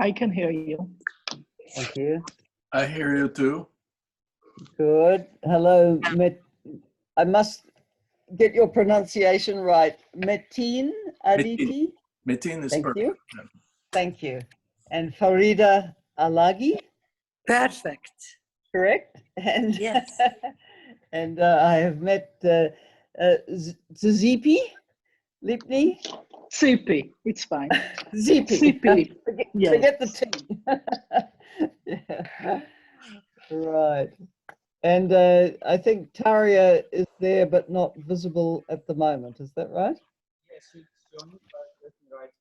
I can hear you. Thank you. I hear you too. Good. Hello, I must get your pronunciation right. Metin, Arditi? Metin is Thank perfect. you. Thank you. And Farida, Allaghi? Perfect. Correct? And Yes. and I have met Tzipi, Livni? Tzipi, it's fine. Tzipi. Tzipi, Forget the yes. T. Yeah. Right. And I think Tarja is there, but not visible at the moment. Is that right? Yes, she's shown, but let me write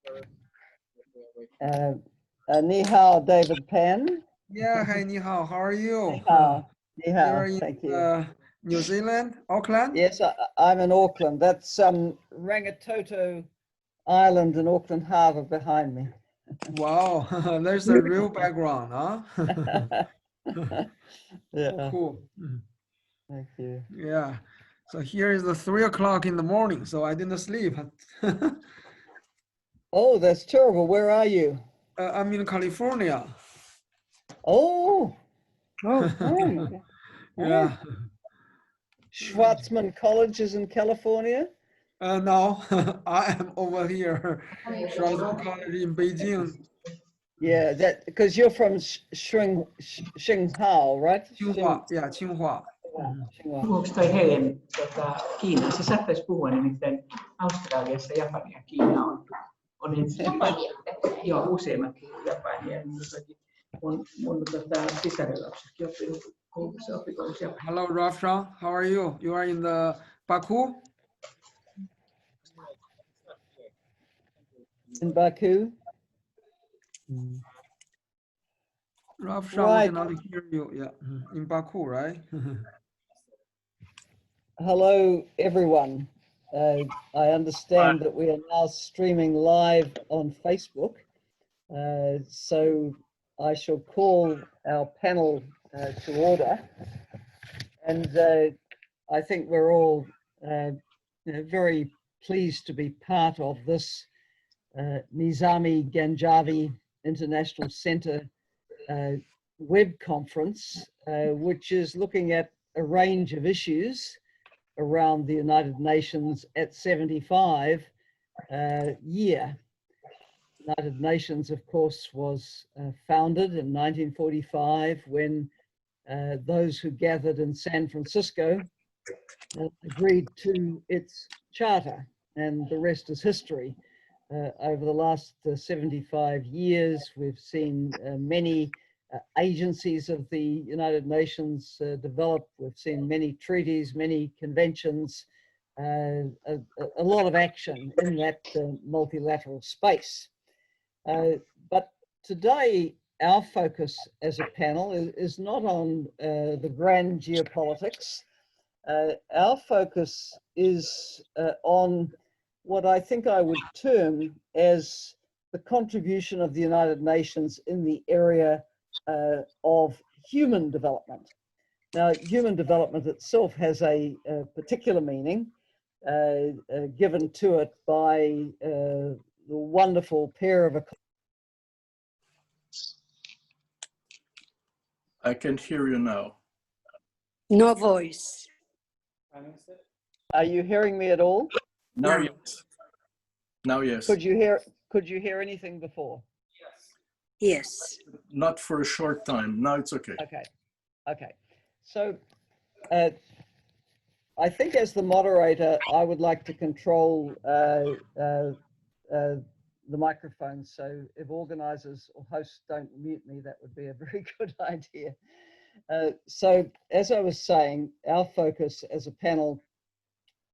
her. Ni hao, David Pan. Yeah, hi, ni hao. How are you? Ni hao. Ni hao. You're in Thank you. New Zealand, Auckland? Yes, I'm in Auckland. That's Rangitoto Island in Auckland Harbour behind me. Wow, there's a real background, huh? Yeah. Cool. Thank you. Yeah. So here is the 3 o'clock in the morning, so I didn't sleep. Oh, that's terrible. Where are you? I'm in California. Oh, Yeah. Schwarzman College is in California. No, I am over here, Schwarzman College in Beijing. Yeah, that because you're from Tsinghua, right? Tsinghua, yeah, Tsinghua. Tsinghua. Puhuuko toi Helen Kiinaa? Se saattaisi puhua, nimittäin Australiassa Japani ja Kiina on Japania. Joo, useimmat puhuu japania. Mun sisarelapsetkin oppinut koulussa oppikoulussa japania. Hello, Rafshan. How are you? You are in the Baku? In Baku. Rafshan, Right. we cannot hear you. Yeah, in Baku, right? Hello, everyone. I understand that we are now streaming live on Facebook. So I shall call our panel to order. And I think we're all very pleased to be part of this Nizami Ganjavi International Center web conference, which is looking at a range of issues around the United Nations at 75 year. United Nations, of course, was founded in 1945 when those who gathered in San Francisco agreed to its charter, and the rest is history. Over the last 75 years, we've seen many agencies of the United Nations develop. We've seen many treaties, many conventions, a lot of action in that multilateral space. But today, our focus as a panel is not on the grand geopolitics. Our focus is on what I think I would term as the contribution of the United Nations in the area of human development. Now, human development itself has a particular meaning given to it by the wonderful pair of... I can hear you now. No voice. Are you hearing me at all? Now, No. yes. Now, yes. Could you hear anything before? Yes. Not for a short time. Now it's okay. Okay. So I think as the moderator, I would like to control the microphone. So if organizers or hosts don't mute me, that would be a very good idea. So as I was saying, our focus as a panel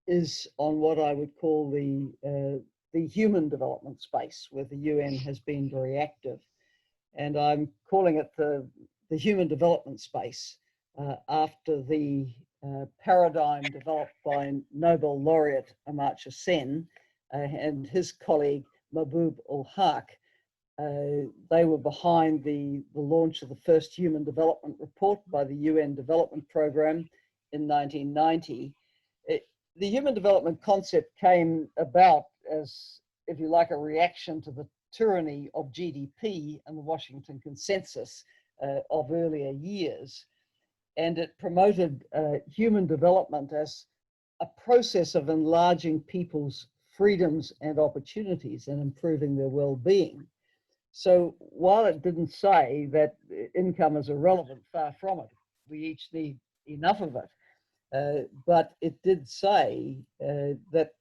is on what I would call the human development space, where the UN has been very active. And I'm calling it the human development space after the paradigm developed by Nobel Laureate Amartya Sen and his colleague Mahbub ul-Haq. They were behind the launch of the first Human Development Report by the UN Development Programme in 1990. The human development concept came about as, if you like, a reaction to the tyranny of GDP and the Washington Consensus of earlier years. And it promoted human development as a process of enlarging people's freedoms and opportunities and improving their well-being. So while it didn't say that income is irrelevant, far from it, we each need enough of it, but it did say that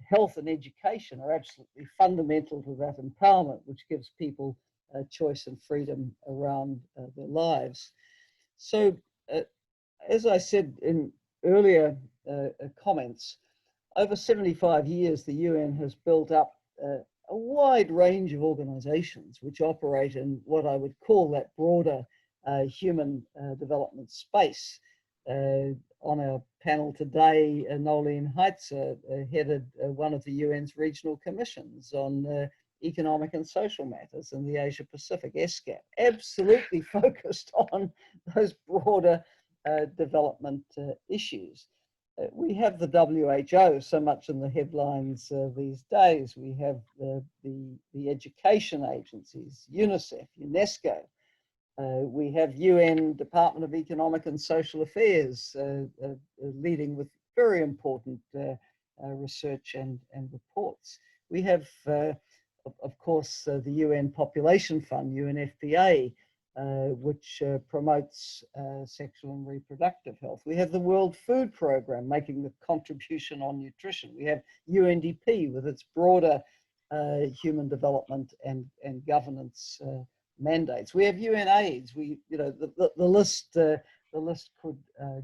health and education are absolutely fundamental to that empowerment, which gives people choice and freedom around their lives. So as I said in earlier comments, over 75 years, the UN has built up a wide range of organizations which operate in what I would call that broader human development space. On our panel today, Noeleen Heyzer headed one of the UN's regional commissions on economic and social matters in the Asia Pacific, ESCAP, absolutely focused on those broader development issues. We have the WHO so much in the headlines these days. We have the education agencies, UNICEF, UNESCO. We have UN Department of Economic and Social Affairs leading with very important research and reports. We have, of course, the UN Population Fund, UNFPA, which promotes sexual and reproductive health. We have the World Food Programme making the contribution on nutrition. We have UNDP with its broader human development and governance mandates. We have UNAIDS. The list could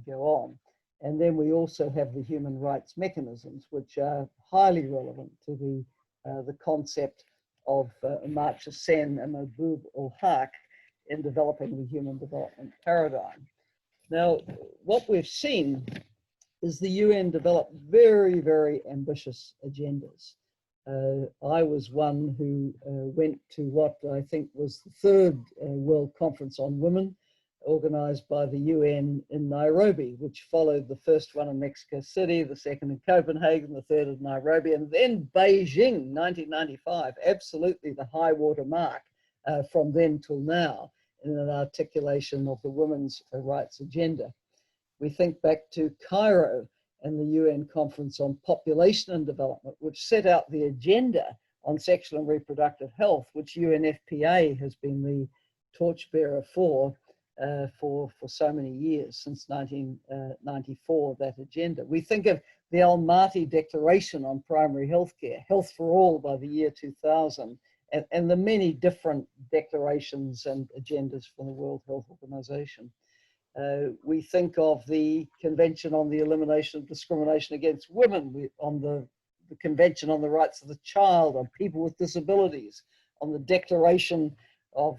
go on. And then we also have the human rights mechanisms, which are highly relevant to the concept of Amartya Sen and Mahbub ul-Haq in developing the human development paradigm. Now, what we've seen is the UN develop very, very ambitious agendas. I was one who went to what I think was the third World Conference on Women, organized by the UN in Nairobi, which followed the first one in Mexico City, the second in Copenhagen, the third in Nairobi, and then Beijing, 1995, absolutely the high water mark from then till now in an articulation of the women's rights agenda. We think back to Cairo and the UN Conference on Population and Development, which set out the agenda on sexual and reproductive health, which UNFPA has been the torchbearer for so many years, since 1994, that agenda. We think of the Almaty Declaration on Primary Healthcare, Health for All by the year 2000, and the many different declarations and agendas from the World Health Organization. We think of the Convention on the Elimination of Discrimination Against Women, on the Convention on the Rights of the Child, on people with disabilities, on the Declaration of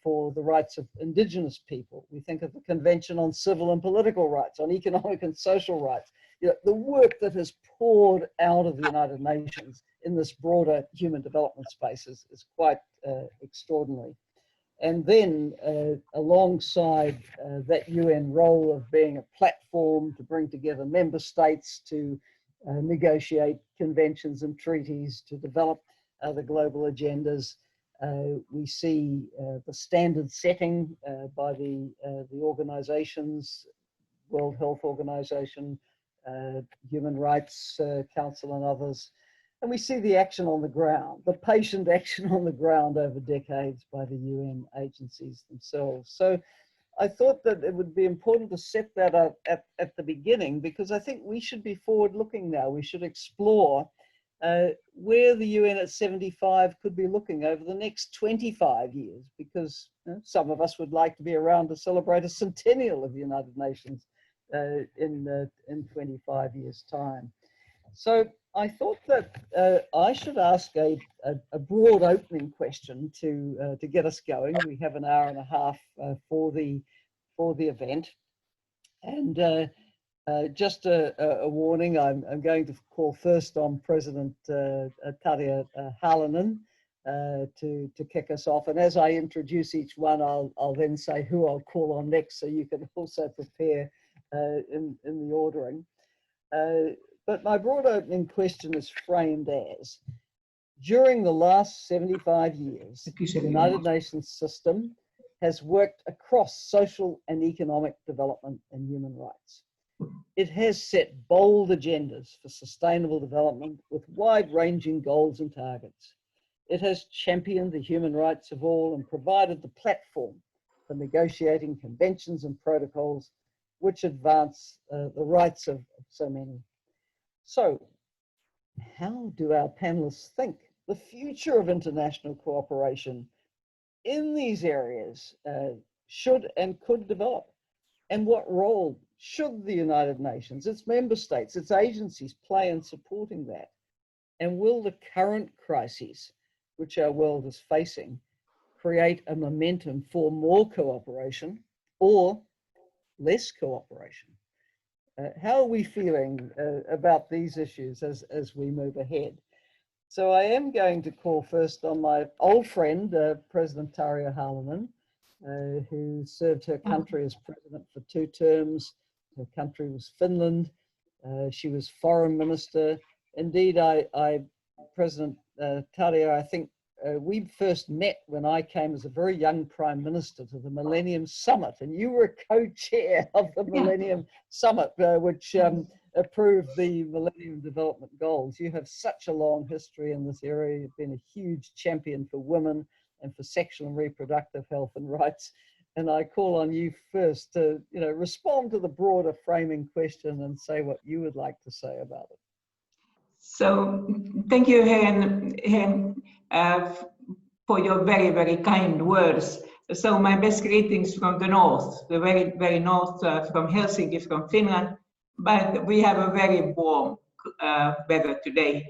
for the rights of Indigenous people. We think of the Convention on Civil and Political Rights, on economic and social rights. The work that has poured out of the United Nations in this broader human development space is quite extraordinary. And then alongside that UN role of being a platform to bring together member states to negotiate conventions and treaties, to develop the global agendas, we see the standard setting by the organizations, World Health Organization, Human Rights Council and others. And we see the action on the ground, the patient action on the ground over decades by the UN agencies themselves. So I thought that it would be important to set that up at the beginning, because I think we should be forward looking now. We should explore where the UN at 75 could be looking over the next 25 years, because some of us would like to be around to celebrate a centennial of the United Nations in 25 years' time. So I thought that I should ask a broad opening question to get us going. We have an hour and a half for the event, and just a warning: I'm going to call first on President Tarja Halonen to kick us off, and as I introduce each one, I'll then say who I'll call on next, so you can also prepare in the ordering. But my broad opening question is framed as, During the last 75 years, the United Nations system has worked across social and economic development and human rights. It has set bold agendas for sustainable development with wide-ranging goals and targets. It has championed the human rights of all and provided the platform for negotiating conventions and protocols which advance the rights of so many. So, how do our panelists think the future of international cooperation in these areas should and could develop? And what role should the United Nations, its member states, its agencies play in supporting that? And will the current crises which our world is facing create a momentum for more cooperation or less cooperation? How are we feeling about these issues as we move ahead? So I am going to call first on my old friend, President Tarja Halonen, who served her country as president for 2 terms. Her country was Finland. She was foreign minister. Indeed, President Tarja, I think we first met when I came as a very young prime minister to the Millennium Summit, and you were a co-chair of the Millennium Summit, which approved the Millennium Development Goals. You have such a long history in this area. You've been a huge champion for women and for sexual and reproductive health and rights. And I call on you first to, respond to the broader framing question and say what you would like to say about it. So, thank you, Helen, for your very, very kind words. So, my best greetings from the north, the very, very north, from Helsinki, from Finland. But we have a very warm weather today.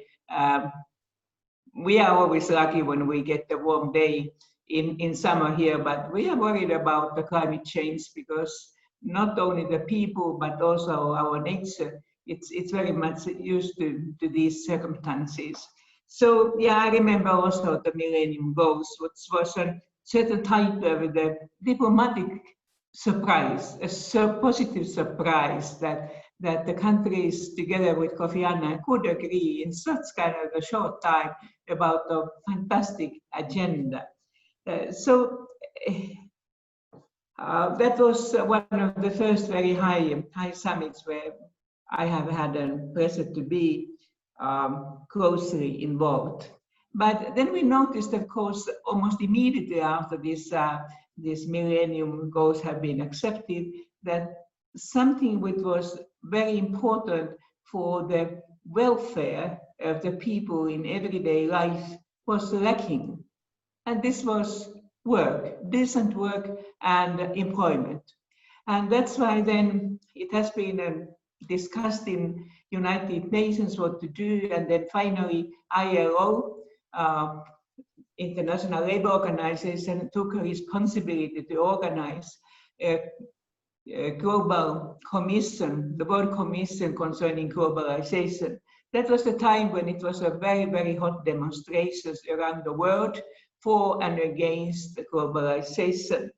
We are always lucky when we get a warm day in summer here, but we are worried about the climate change because not only the people, but also our nature, it's very much used to these circumstances. So yeah, I remember also the Millennium Goals, which was a certain type of the diplomatic surprise, a positive surprise that the countries together with Kofi Annan could agree in such kind of a short time about a fantastic agenda. So that was one of the first very high summits where I have had a pleasure to be closely involved. But then we noticed, of course, almost immediately after this Millennium Goals have been accepted, that something which was very important for the welfare of the people in everyday life was lacking. And this was work, decent work and employment. And that's why then it has been discussed in United Nations what to do, and then finally ILO, International Labour Organization, took a responsibility to organize a global commission, the World Commission concerning globalization. That was the time when it was a very, very hot demonstrations around the world for and against globalization.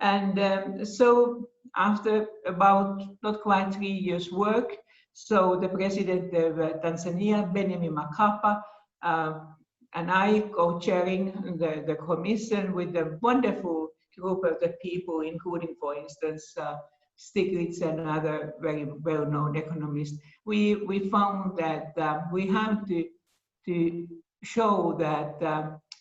And so after about not quite 3 years work, so the president of Tanzania, Benjamin Mkapa, and I co-chairing the commission with a wonderful group of the people, including, for instance, Stiglitz and other very well-known economists, we found that we have to show that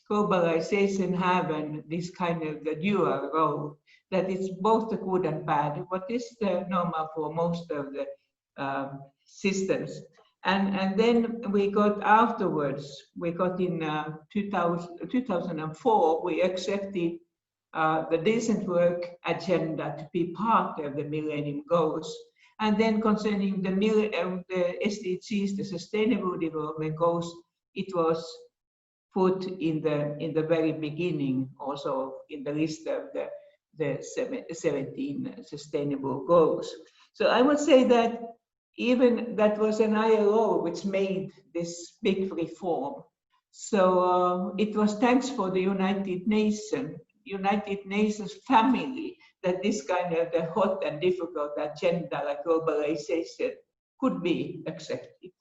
globalization have this kind of the dual role, that it's both the good and bad, what is the normal for most of the systems. And then we got afterwards, we got in 2004, we accepted the decent work agenda to be part of the Millennium Goals. And then concerning the SDGs, the Sustainable Development Goals, it was put in the very beginning, also in the list of the 17 Sustainable Goals. So I would say that even that was an ILO which made this big reform. So it was thanks for the United Nations family that this kind of the hot and difficult agenda like globalization could be accepted.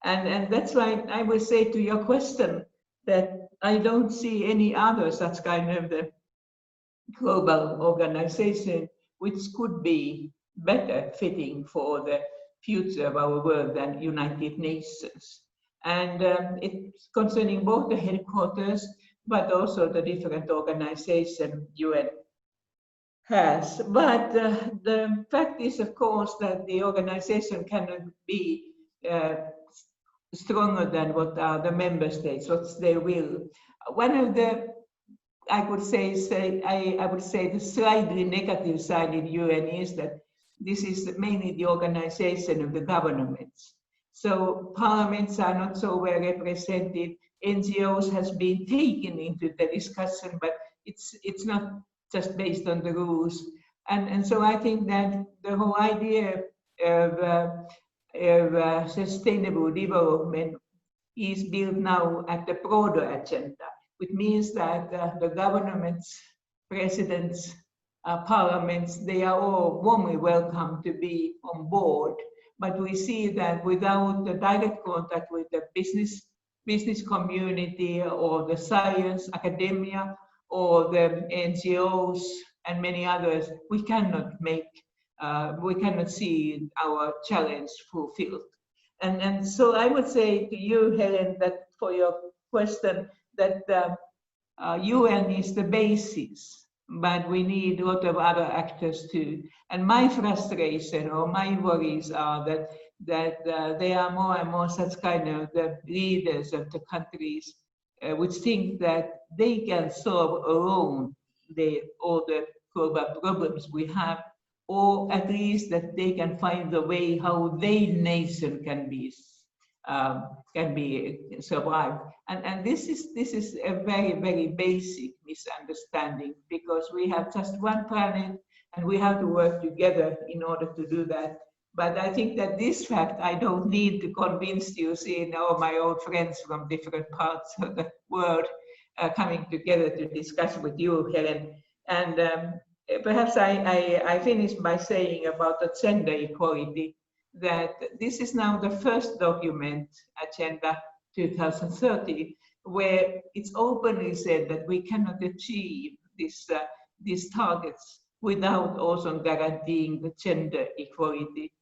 And that's why I will say to your question that I don't see any other such kind of the global organization which could be better fitting for the future of our world than United Nations. And it's concerning both the headquarters, but also the different organization UN has. But the fact is, of course, that the organization cannot be stronger than what are the member states, what's their will. One of the, I would say the slightly negative side in UN is that this is mainly the organization of the governments. So parliaments are not so well represented. NGOs has been taken into the discussion, but it's not just based on the rules. And so I think that the whole idea of sustainable development is built now at the broader agenda, which means that the governments, presidents, parliaments, they are all warmly welcome to be on board. But we see that without the direct contact with the business community or the science, academia, or the NGOs and many others, we cannot see our challenge fulfilled. And so I would say to you, Helen, that for your question, that UN is the basis, but we need a lot of other actors too. And my frustration or my worries are that there are more and more such kind of the leaders of the countries which think that they can solve alone all the global problems we have, or at least that they can find the way how their nation can be survived. And this is a very, very basic misunderstanding, because we have just one planet and we have to work together in order to do that. But I think that this fact, I don't need to convince you, seeing all my old friends from different parts of the world coming together to discuss with you, Helen. And perhaps I finish by saying about the gender equality, that this is now the first document, Agenda 2030, where it's openly said that we cannot achieve these targets without also guaranteeing the gender equality.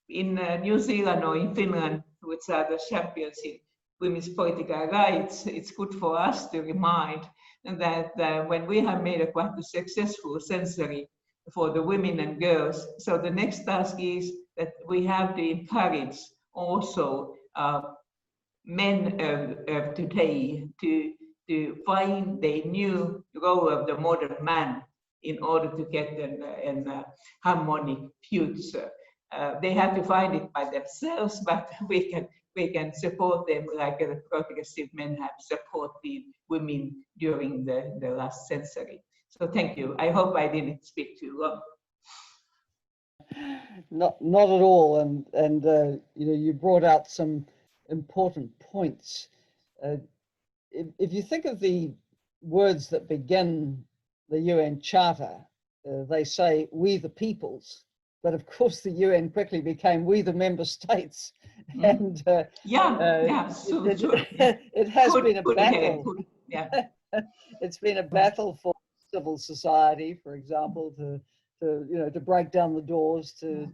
In New Zealand or in Finland, which are the champions in women's political rights, it's good for us to remind that when we have made a quite a successful century for the women and girls, so the next task is that we have to encourage also men of today to find the new role of the modern man in order to get a harmonic future. They have to find it by themselves, but we can support them like the progressive men have supported women during the last century. So thank you. I hope I didn't speak too long. Not at all. And you know, you brought out some important points. If you think of the words that begin the UN Charter, they say, "We the peoples." But of course, the UN quickly became "we the member states," and so it has been a battle. It's been a battle for civil society, for example, to break down the doors to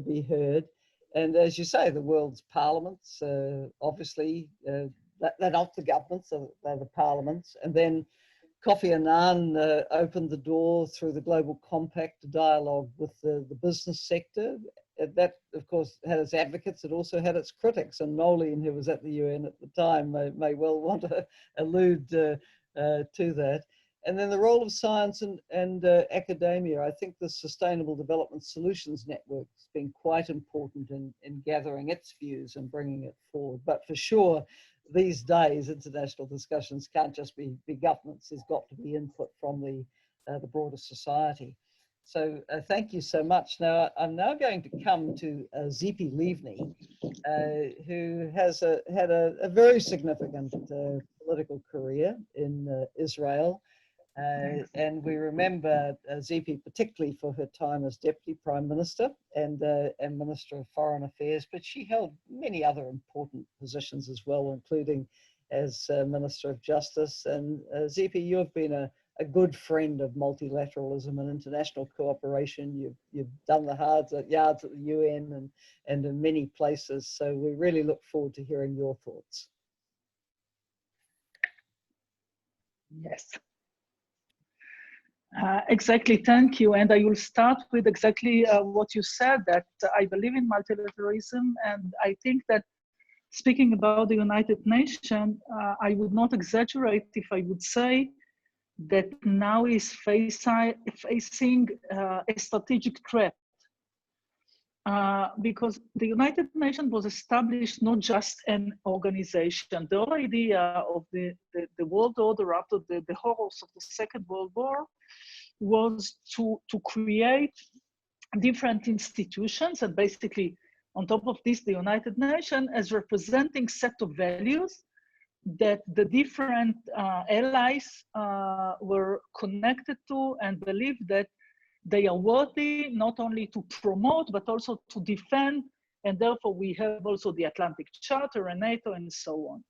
be heard. And as you say, the world's parliaments, obviously, they're not the governments, they're the parliaments. And then Kofi Annan opened the door through the Global Compact to dialogue with the business sector. That, of course, had its advocates. It also had its critics. And Noeleen, who was at the UN at the time, may well want to allude to that. And then the role of science and academia. I think the Sustainable Development Solutions Network has been quite important in gathering its views and bringing it forward. But for sure, these days, international discussions can't just be governments. There's got to be input from the broader society. So thank you so much. Now, I'm now going to come to Tzipi Livni, who has had a very significant political career in Israel. And we remember Tzipi particularly for her time as Deputy Prime Minister and Minister of Foreign Affairs, but she held many other important positions as well, including as Minister of Justice. And Tzipi, you've been a good friend of multilateralism and international cooperation. You've done the yards at the UN and in many places. So we really look forward to hearing your thoughts. Yes. Exactly, thank you. And I will start with exactly what you said, that I believe in multilateralism. And I think that speaking about the United Nations, I would not exaggerate if I would say that now is facing a strategic threat. Because the United Nations was established not just an organization. The whole idea of the world order after the horrors of the Second World War was to create different institutions, and basically on top of this, the United Nations as representing set of values that the different allies were connected to and believed that they are worthy not only to promote, but also to defend. And therefore we have also the Atlantic Charter and NATO and so on.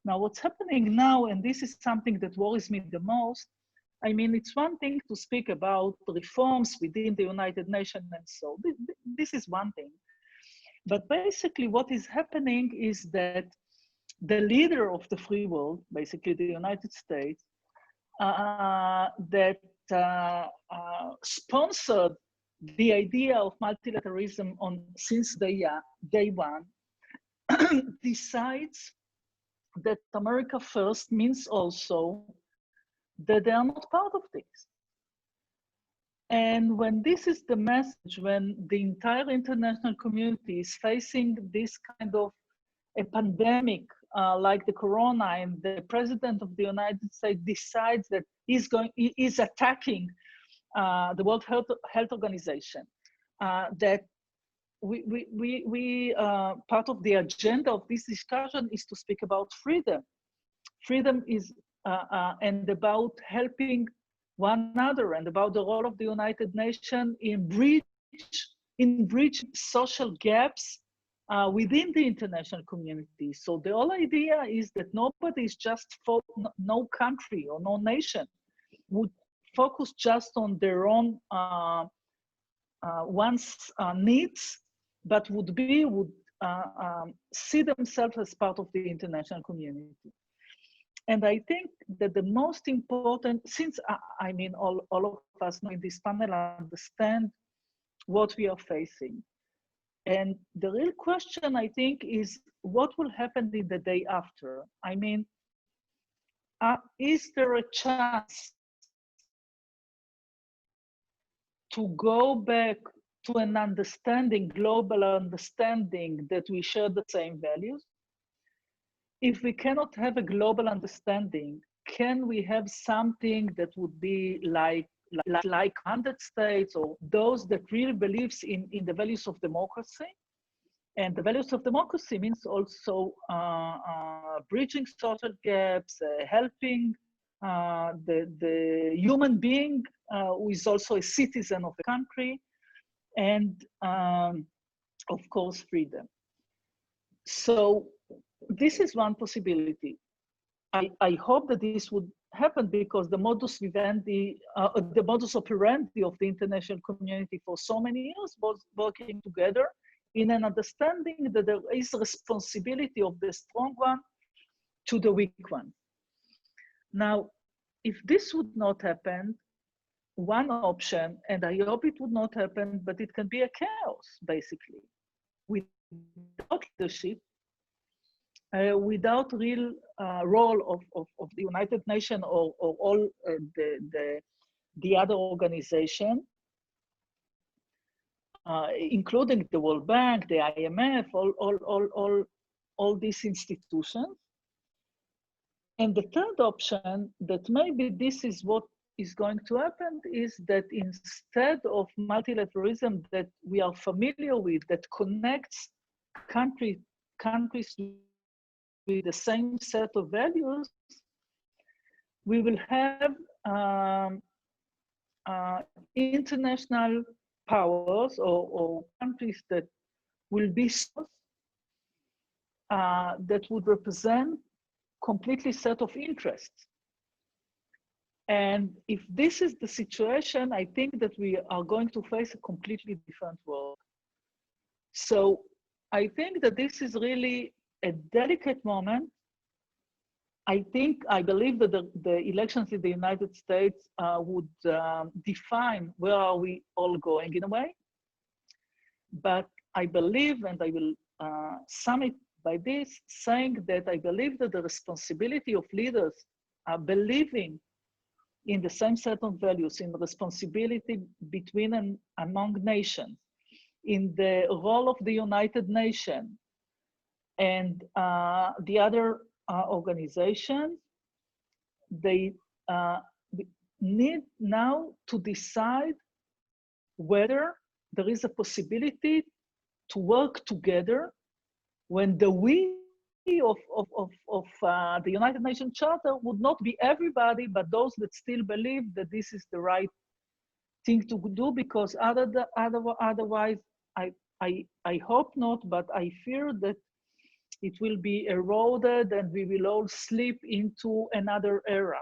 Now what's happening now, and this is something that worries me the most, I mean, it's one thing to speak about reforms within the United Nations and so, this is one thing. But basically what is happening is that the leader of the free world, basically the United States, that sponsored the idea of multilateralism since day one, decides that America first means also that they are not part of this. And when this is the message, when the entire international community is facing this kind of a pandemic like the corona, and the president of the United States decides that he's attacking the World Health Organization, that part of the agenda of this discussion is to speak about freedom. Freedom is and about helping one another, and about the role of the United Nations in bridging social gaps within the international community. So the whole idea is that nobody is just no country or no nation would focus just on their own one's needs, but would see themselves as part of the international community. And I think that the most important, since I mean all of us in this panel understand what we are facing. And the real question, I think, is what will happen in the day after? I mean, is there a chance to go back to an understanding, global understanding, that we share the same values? If we cannot have a global understanding, can we have something that would be like 100 states, or those that really believes in the values of democracy? And the values of democracy means also bridging social gaps, helping the human being who is also a citizen of the country, and of course, freedom. So this is one possibility. I hope that this would happen, because the modus vivendi, the modus operandi of the international community for so many years was working together in an understanding that there is responsibility of the strong one to the weak one. Now, if this would not happen, one option, and I hope it would not happen, but it can be a chaos, basically, without leadership, without real role of the United Nations or all the other organization, including the World Bank, the IMF, all these institutions. And the third option, that maybe this is what is going to happen, is that instead of multilateralism that we are familiar with, that connects countries with the same set of values, we will have international powers or countries that will be that would represent completely set of interests. And if this is the situation, I think that we are going to face a completely different world. So I think that this is really a delicate moment. I believe that the elections in the United States would define where are we all going in a way. But I believe, and I will sum it by this, saying that I believe that the responsibility of leaders are believing in the same set of values, in responsibility between and among nations, in the role of the United Nations and the other organizations, they need now to decide whether there is a possibility to work together when the we of the United Nations Charter would not be everybody, but those that still believe that this is the right thing to do, because otherwise, I hope not, but I fear that it will be eroded and we will all slip into another era.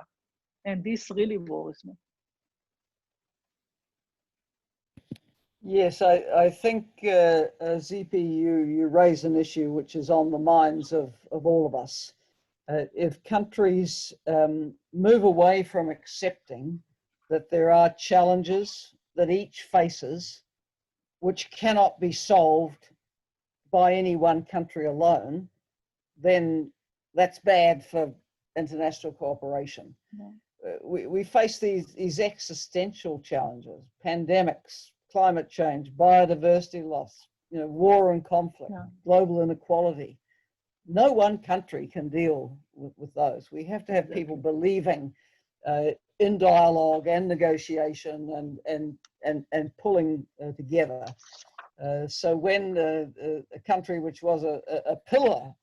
And this really worries me. Yes, I think, Tzipi, you raise an issue which is on the minds of all of us. If countries move away from accepting that there are challenges that each faces, which cannot be solved by any one country alone, then that's bad for international cooperation. Yeah. We face these existential challenges, pandemics, climate change, biodiversity loss, war and conflict, yeah, global inequality. No one country can deal with those. We have to have people believing in dialogue and negotiation and pulling together. So when a country which was a pillar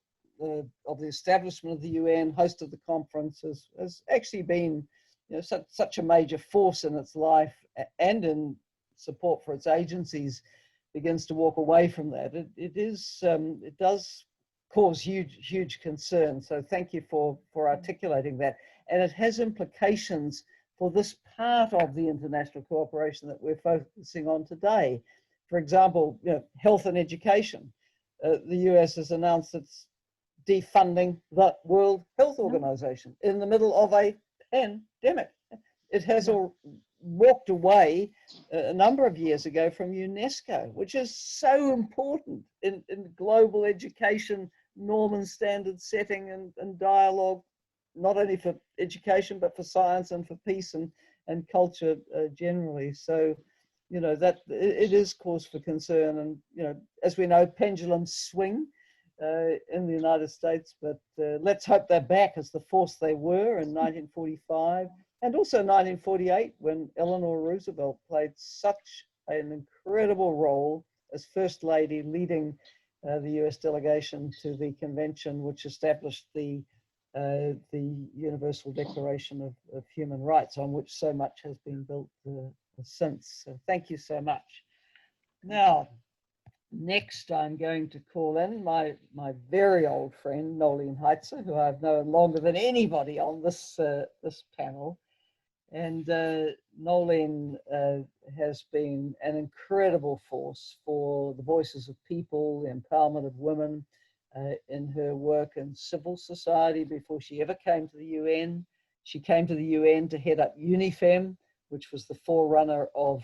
of the establishment of the UN, host of the conference, has actually been such a major force in its life and in support for its agencies, begins to walk away from that, it does cause huge concern. So thank you for articulating that. And it has implications for this part of the international cooperation that we're focusing on today. For example, health and education. The US has announced it's defunding the World Health Organization in the middle of a pandemic. It has walked away a number of years ago from UNESCO, which is so important in global education, norm and standard setting and dialogue, not only for education, but for science and for peace and culture generally. So, that it is cause for concern. And, as we know, pendulums swing in the United States, but let's hope they're back as the force they were in 1945. And also 1948, when Eleanor Roosevelt played such an incredible role as First Lady, leading the US delegation to the convention which established the Universal Declaration of Human Rights, on which so much has been built since. So thank you so much. Now, next I'm going to call in my very old friend, Noeleen Heyzer, who I've known longer than anybody on this panel. And Noeleen has been an incredible force for the voices of people, the empowerment of women in her work in civil society before she ever came to the UN. She came to the UN to head up UNIFEM, which was the forerunner of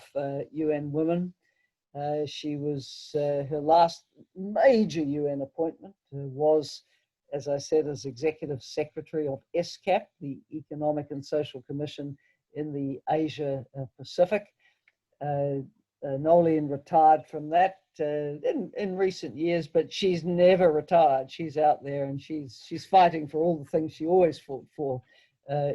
UN Women. She was, her last major UN appointment was, as I said, as Executive Secretary of ESCAP, the Economic and Social Commission in the Asia Pacific. Noeleen retired from that in recent years, but she's never retired. She's out there and she's fighting for all the things she always fought for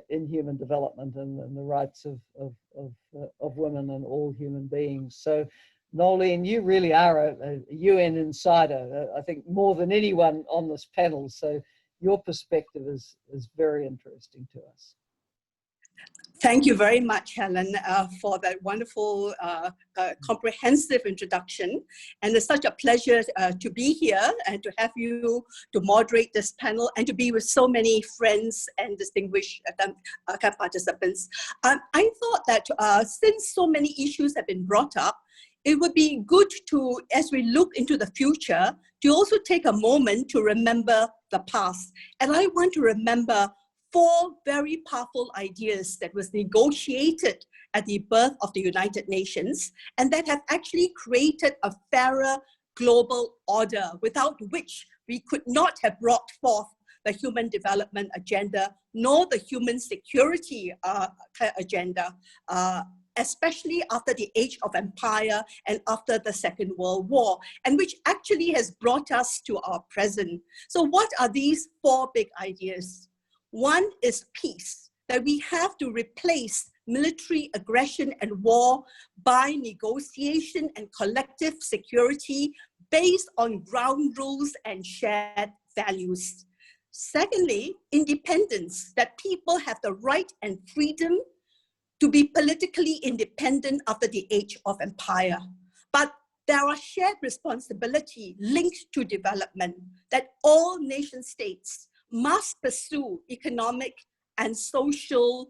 in human development and the rights of women and all human beings. So Noeleen, you really are a UN insider, I think more than anyone on this panel. So your perspective is very interesting to us. Thank you very much, Helen, for that wonderful, comprehensive introduction. And it's such a pleasure to be here and to have you to moderate this panel and to be with so many friends and distinguished participants. I thought that since so many issues have been brought up, it would be good to, as we look into the future, to also take a moment to remember the past. And I want to remember 4 very powerful ideas that was negotiated at the birth of the United Nations and that have actually created a fairer global order without which we could not have brought forth the Human Development Agenda nor the Human Security Agenda, especially after the age of empire and after the Second World War, and which actually has brought us to our present. So what are these 4 big ideas? One is peace, that we have to replace military aggression and war by negotiation and collective security based on ground rules and shared values. Secondly, independence, that people have the right and freedom to be politically independent after the age of empire. But there are shared responsibility linked to development that all nation states must pursue economic and social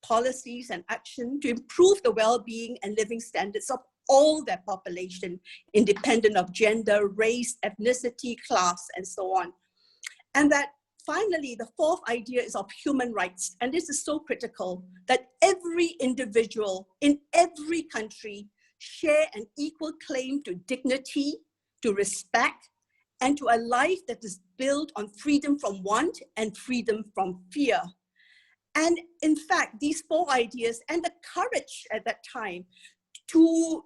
policies and action to improve the well-being and living standards of all their population, independent of gender, race, ethnicity, class, and so on. And that finally, the 4th idea is of human rights. And this is so critical, that every individual in every country share an equal claim to dignity, to respect, and to a life that is built on freedom from want and freedom from fear. And in fact, these 4 ideas and the courage at that time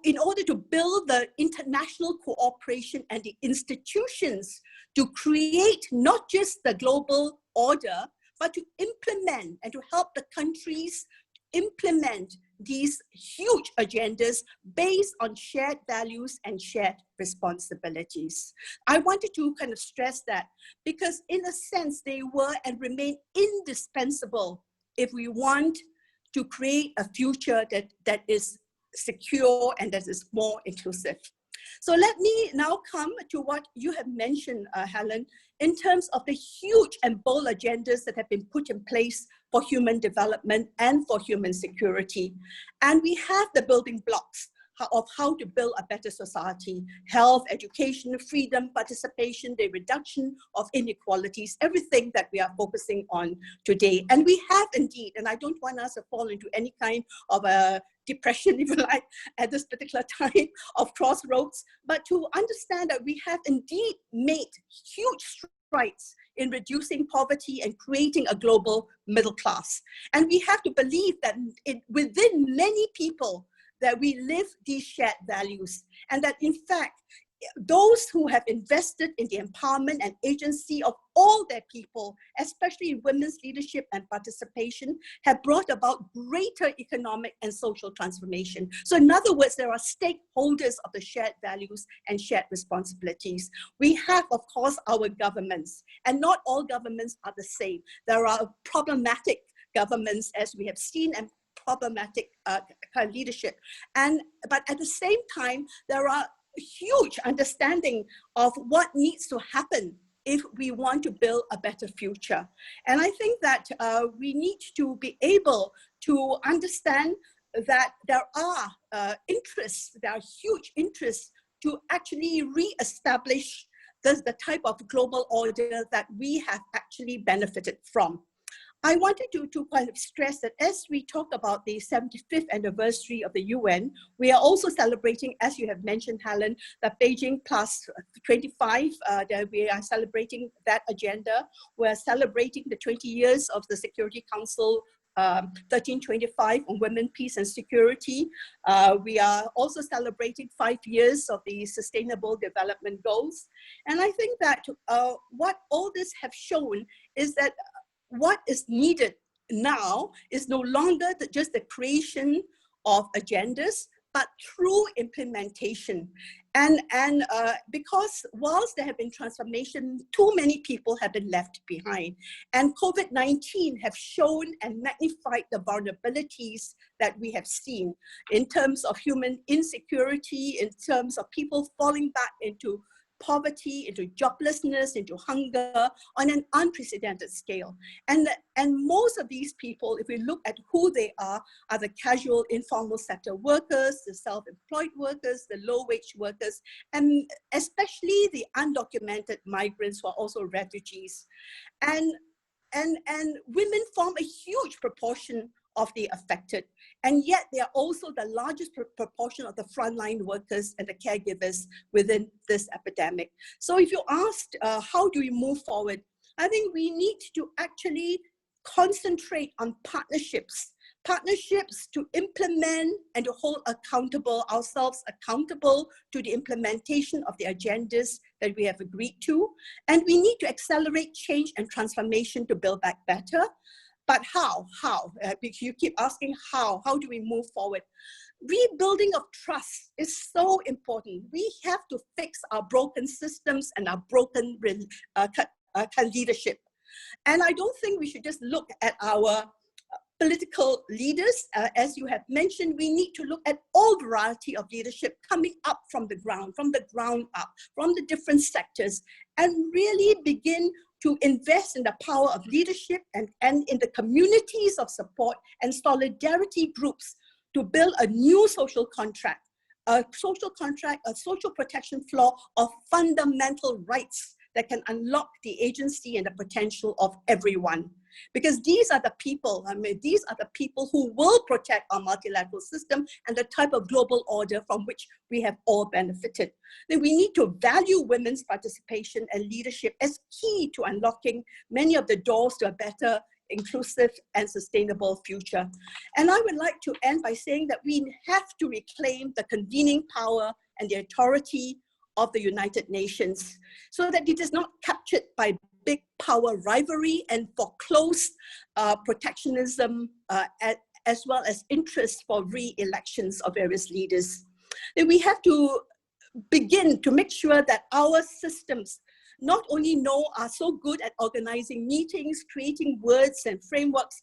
in order to build the international cooperation and the institutions to create not just the global order, but to implement and to help the countries implement these huge agendas based on shared values and shared responsibilities. I wanted to kind of stress that because in a sense they were and remain indispensable if we want to create a future that is secure and that is more inclusive. So let me now come to what you have mentioned, Helen, in terms of the huge and bold agendas that have been put in place for human development and for human security. And we have the building blocks of how to build a better society: health, education, freedom, participation, the reduction of inequalities, everything that we are focusing on today. And we have indeed, and I don't want us to fall into any kind of a depression, if you like, at this particular time of crossroads, but to understand that we have indeed made huge strides in reducing poverty and creating a global middle class. And we have to believe that within many people that we live these shared values, and that in fact, those who have invested in the empowerment and agency of all their people, especially in women's leadership and participation, have brought about greater economic and social transformation. So in other words, there are stakeholders of the shared values and shared responsibilities. We have, of course, our governments, and not all governments are the same. There are problematic governments, as we have seen, and problematic leadership. But at the same time, there are huge understanding of what needs to happen if we want to build a better future. And I think that we need to be able to understand that there are interests, there are huge interests to actually re-establish the type of global order that we have actually benefited from. I wanted to kind of stress that as we talk about the 75th anniversary of the UN, we are also celebrating, as you have mentioned, Helen, the Beijing Plus 25, that we are celebrating that agenda. We're celebrating the 20 years of the Security Council 1325 on women, peace and security. We are also celebrating 5 years of the Sustainable Development Goals. And I think that what all this have shown is that what is needed now is no longer just the creation of agendas, but through implementation. And because whilst there have been transformation, too many people have been left behind. And COVID-19 have shown and magnified the vulnerabilities that we have seen in terms of human insecurity, in terms of people falling back into poverty, into joblessness, into hunger on an unprecedented scale. And most of these people, if we look at who they are the casual informal sector workers, the self-employed workers, the low-wage workers, and especially the undocumented migrants who are also refugees. And women form a huge proportion of the affected. And yet they are also the largest proportion of the frontline workers and the caregivers within this epidemic. So if you asked, how do we move forward? I think we need to actually concentrate on partnerships to implement and to hold ourselves accountable to the implementation of the agendas that we have agreed to. And we need to accelerate change and transformation to build back better. But how? Because you keep asking how do we move forward? Rebuilding of trust is so important. We have to fix our broken systems and our broken leadership. And I don't think we should just look at our political leaders. As you have mentioned, we need to look at all variety of leadership coming up from the ground up, from the different sectors, and really begin to invest in the power of leadership and in the communities of support and solidarity groups to build a new social contract, a social protection floor of fundamental rights that can unlock the agency and the potential of everyone. Because these are the people, these are the people who will protect our multilateral system and the type of global order from which we have all benefited. Then we need to value women's participation and leadership as key to unlocking many of the doors to a better, inclusive and sustainable future. And I would like to end by saying that we have to reclaim the convening power and the authority of the United Nations so that it is not captured by big power rivalry and for close protectionism as well as interest for re-elections of various leaders. Then we have to begin to make sure that our systems not only are so good at organizing meetings, creating words and frameworks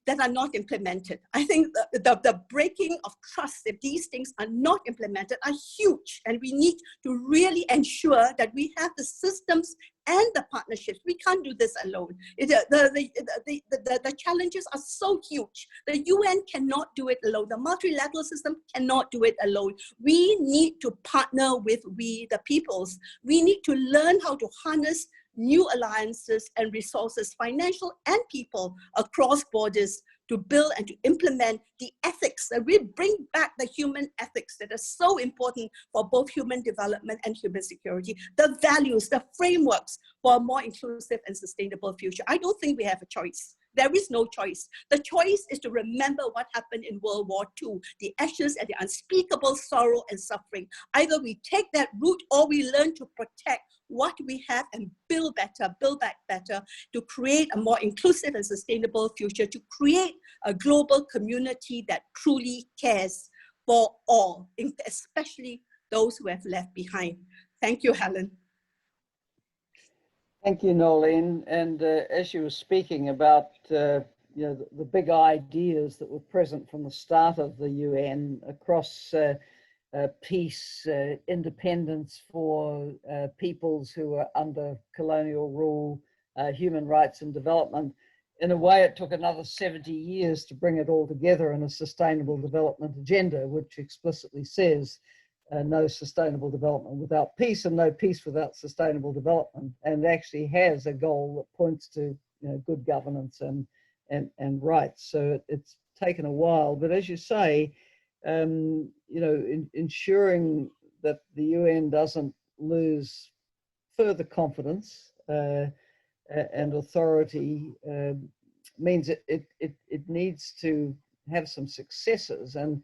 that are not implemented. I think the breaking of trust, if these things are not implemented, are huge. And we need to really ensure that we have the systems and the partnerships. We can't do this alone. The challenges are so huge. The UN cannot do it alone. The multilateral system cannot do it alone. We need to partner with we, the peoples. We need to learn how to harness new alliances and resources, financial and people, across borders to build and to implement the ethics, that we bring back the human ethics that are so important for both human development and human security, the values, the frameworks for a more inclusive and sustainable future. I don't think we have a choice. There is no choice. The choice is to remember what happened in World War II, the ashes and the unspeakable sorrow and suffering. Either we take that route or we learn to protect what we have and build better, build back better, to create a more inclusive and sustainable future, to create a global community that truly cares for all, especially those who have left behind. Thank you, Helen. Thank you, Noeleen. And as you were speaking about the big ideas that were present from the start of the UN across peace, independence for peoples who are under colonial rule, human rights and development. In a way, it took another 70 years to bring it all together in a sustainable development agenda, which explicitly says no sustainable development without peace and no peace without sustainable development, and actually has a goal that points to good governance and rights. So it's taken a while, but as you say, ensuring that the UN doesn't lose further confidence and authority means it needs to have some successes. And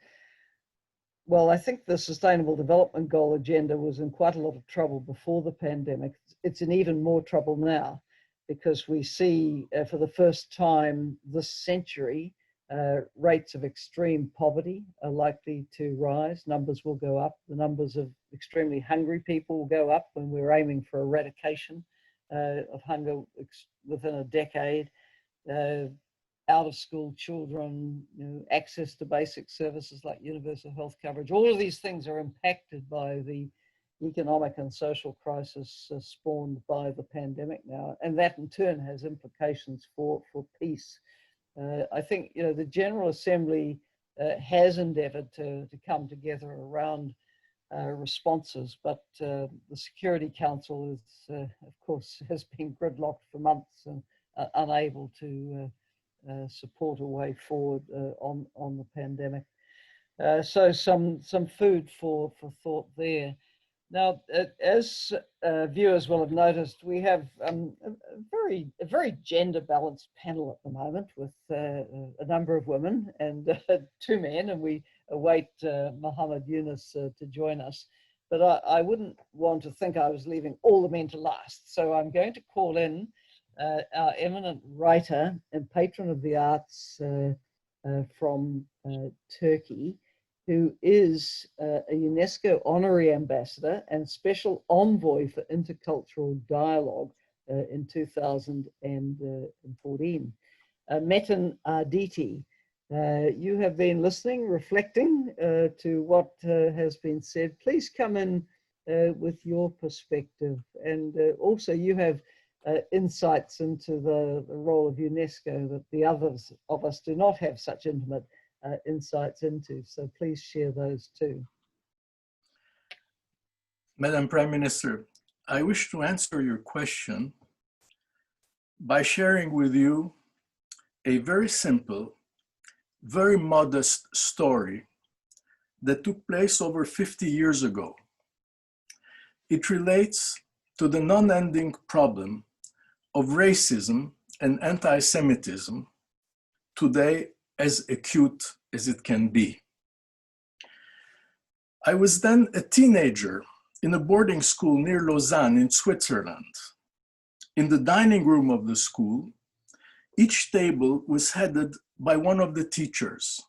well, I think the Sustainable Development Goal agenda was in quite a lot of trouble before the pandemic. It's in even more trouble now because we see for the first time this century rates of extreme poverty are likely to rise. Numbers will go up. The numbers of extremely hungry people will go up when we're aiming for eradication of hunger within a decade. Out of school children, access to basic services like universal health coverage. All of these things are impacted by the economic and social crisis spawned by the pandemic now. And that in turn has implications for peace. I think the General Assembly has endeavored to come together around responses, but the Security Council is, of course, has been gridlocked for months and unable to support a way forward on the pandemic. So some food for thought there. Now, as viewers will have noticed, we have a very gender balanced panel at the moment with a number of women and 2 men, and we await Mohammed Yunus to join us. But I wouldn't want to think I was leaving all the men to last. So I'm going to call in our eminent writer and patron of the arts from Turkey, who is a UNESCO honorary ambassador and special envoy for intercultural dialogue in 2014. Metin Arditi, you have been listening, reflecting to what has been said. Please come in with your perspective, and also you have insights into the role of UNESCO that the others of us do not have such intimate insights into. So please share those too. Madam Prime Minister, I wish to answer your question by sharing with you a very simple, very modest story that took place over 50 years ago. It relates to the non-ending problem of racism and anti-Semitism, today as acute as it can be. I was then a teenager in a boarding school near Lausanne in Switzerland. In the dining room of the school, each table was headed by one of the teachers.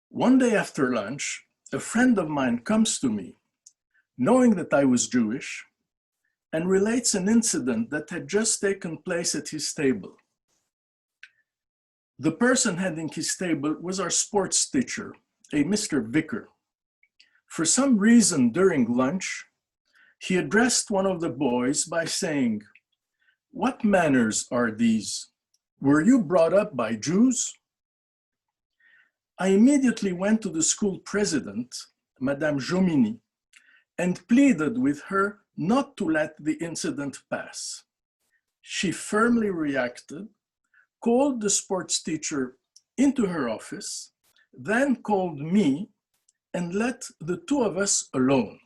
One day after lunch, a friend of mine comes to me, knowing that I was Jewish, and relates an incident that had just taken place at his table. The person heading his table was our sports teacher, a Mr. Vicker. For some reason during lunch, he addressed one of the boys by saying, "What manners are these? Were you brought up by Jews?" I immediately went to the school president, Madame Jomini, and pleaded with her not to let the incident pass. She firmly reacted, called the sports teacher into her office, then called me and let the two of us alone.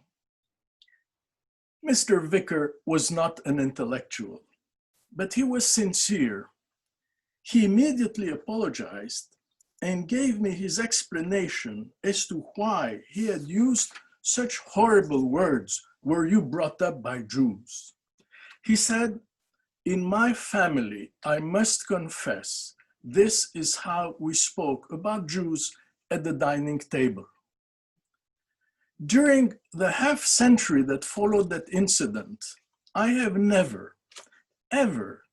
Mr. Vicker was not an intellectual, but he was sincere. He immediately apologized and gave me his explanation as to why he had used such horrible words, "Were you brought up by Jews?" He said, "In my family, I must confess, this is how we spoke about Jews at the dining table." During the half-century that followed that incident, I have never, ever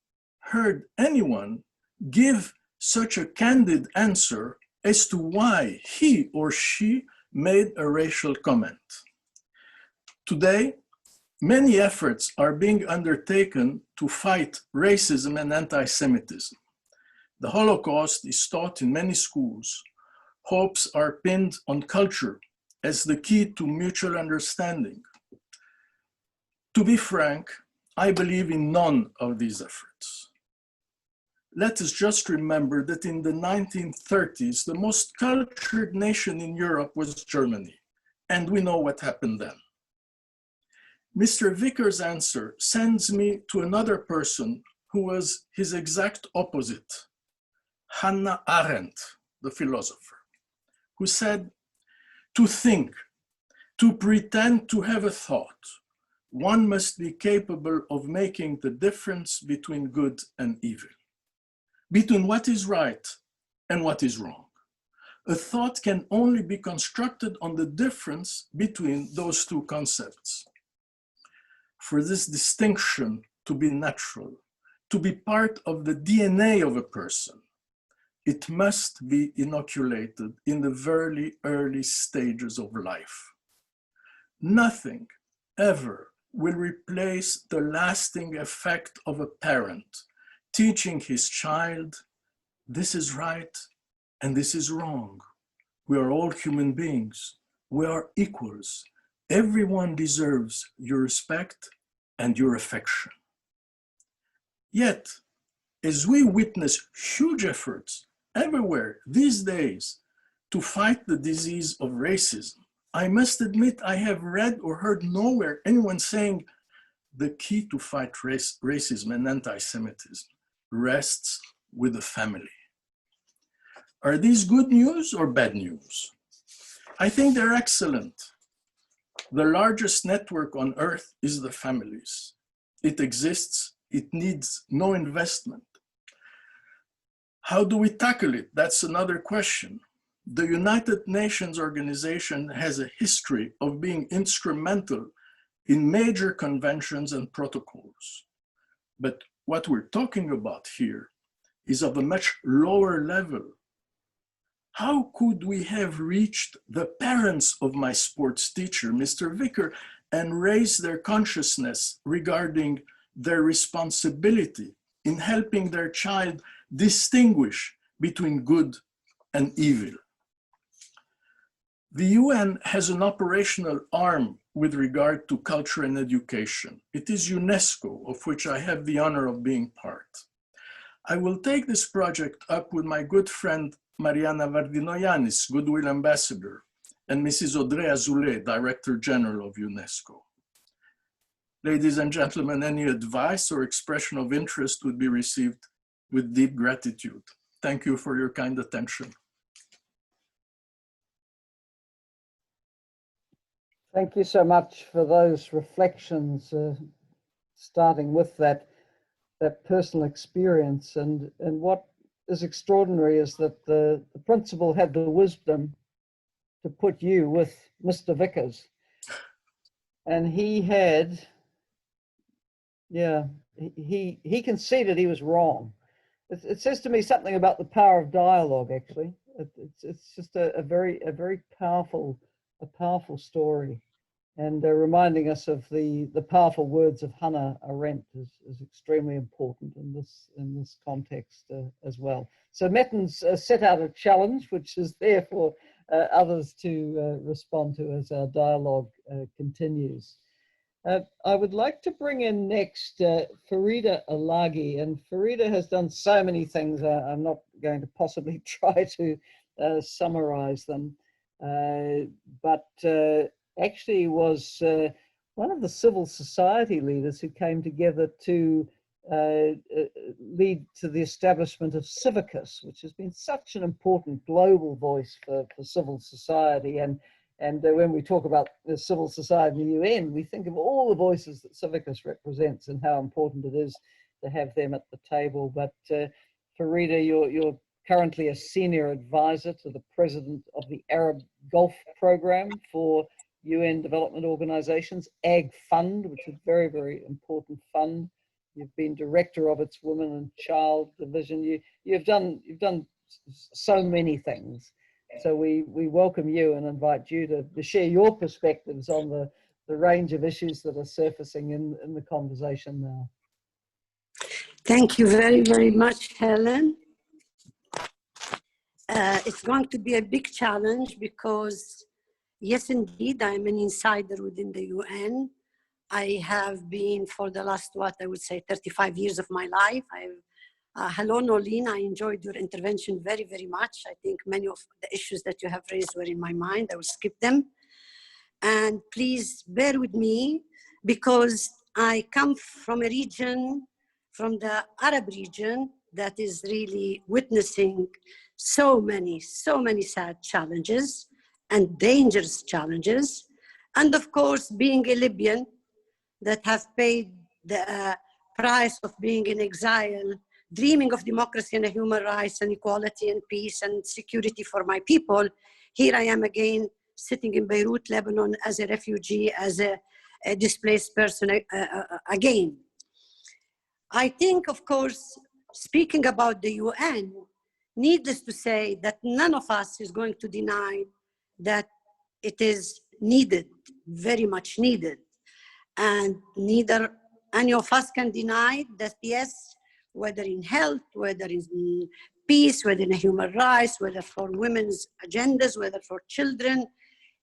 heard anyone give such a candid answer as to why he or she made a racial comment. Today, many efforts are being undertaken to fight racism and anti-Semitism. The Holocaust is taught in many schools. Hopes are pinned on culture as the key to mutual understanding. To be frank, I believe in none of these efforts. Let us just remember that in the 1930s, the most cultured nation in Europe was Germany, and we know what happened then. Mr. Vicker's answer sends me to another person who was his exact opposite, Hannah Arendt, the philosopher, who said, "To think, to pretend to have a thought, one must be capable of making the difference between good and evil, between what is right and what is wrong. A thought can only be constructed on the difference between those two concepts. For this distinction to be natural, to be part of the DNA of a person, it must be inoculated in the very early stages of life. Nothing ever will replace the lasting effect of a parent teaching his child, this is right and this is wrong. We are all human beings. We are equals. Everyone deserves your respect and your affection. Yet, as we witness huge efforts everywhere these days to fight the disease of racism, I must admit I have read or heard nowhere anyone saying the key to fight racism and anti-Semitism rests with the family. Are these good news or bad news? I think they're excellent. The largest network on earth is the families. It exists, it needs no investment. How do we tackle it? That's another question. The United Nations organization has a history of being instrumental in major conventions and protocols. But what we're talking about here is of a much lower level. How could we have reached the parents of my sports teacher, Mr. Vicker, and raise their consciousness regarding their responsibility in helping their child distinguish between good and evil? The UN has an operational arm with regard to culture and education. It is UNESCO, of which I have the honor of being part. I will take this project up with my good friend Marianna Vardinoyannis, Goodwill Ambassador, and Mrs. Audrey Azoulay, Director General of UNESCO. Ladies and gentlemen, any advice or expression of interest would be received with deep gratitude. Thank you for your kind attention. Thank you so much for those reflections, starting with that personal experience. And what is extraordinary is that the principal had the wisdom to put you with Mr. Vickers. And he had, he conceded he was wrong. It says to me something about the power of dialogue, actually. It's just a very powerful story, and reminding us of the powerful words of Hannah Arendt is extremely important in this context as well. So Metin's set out a challenge, which is there for others to respond to as our dialogue continues. I would like to bring in next Farida Allaghi, and Farida has done so many things. I'm not going to possibly try to summarize them. But actually was one of the civil society leaders who came together to lead to the establishment of Civicus, which has been such an important global voice for civil society. And when we talk about the civil society in the UN, we think of all the voices that Civicus represents and how important it is to have them at the table. But Farida, you're currently a senior advisor to the president of the Arab Gulf Program for UN Development Organizations, Ag Fund, which is a very, very important fund. You've been director of its Women and Child Division. You've done so many things. So we welcome you and invite you to share your perspectives on the range of issues that are surfacing in the conversation now. Thank you very, very much, Helen. It's going to be a big challenge because, yes, indeed, I'm an insider within the UN. I have been for the last, 35 years of my life. Hello, Noeleen, I enjoyed your intervention very, very much. I think many of the issues that you have raised were in my mind. I will skip them. And please bear with me because I come from a region, from the Arab region, that is really witnessing so many sad challenges and dangerous challenges. And of course, being a Libyan that have paid the price of being in exile dreaming of democracy and human rights and equality and peace and security for my people, here I am again sitting in Beirut, Lebanon, as a refugee, as a displaced person again. I think, of course, speaking about the UN, needless to say that none of us is going to deny that it is needed, very much needed. And neither any of us can deny that, yes, whether in health, whether in peace, whether in human rights, whether for women's agendas, whether for children,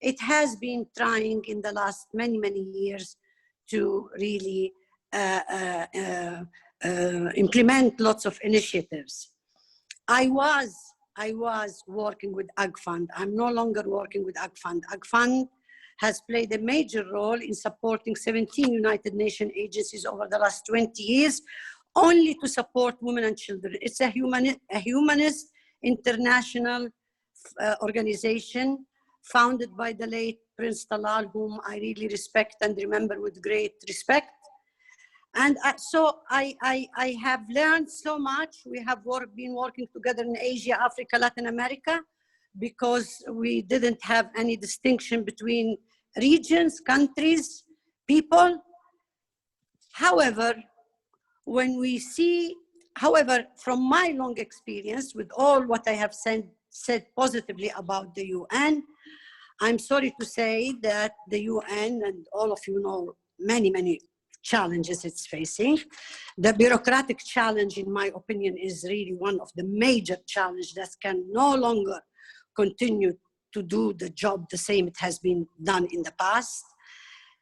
it has been trying in the last many, many years to really implement lots of initiatives. I was working with AgFund. I'm no longer working with AgFund. AgFund has played a major role in supporting 17 United Nations agencies over the last 20 years, only to support women and children. It's a humanist international organization founded by the late Prince Talal, whom I really respect and remember with great respect. And so I have learned so much. We have been working together in Asia, Africa, Latin America, because we didn't have any distinction between regions, countries, people. However, when we see, from my long experience with all what I have said positively about the UN, I'm sorry to say that the UN, and all of you know many, many challenges it's facing. The bureaucratic challenge, in my opinion, is really one of the major challenges that can no longer continue to do the job the same it has been done in the past.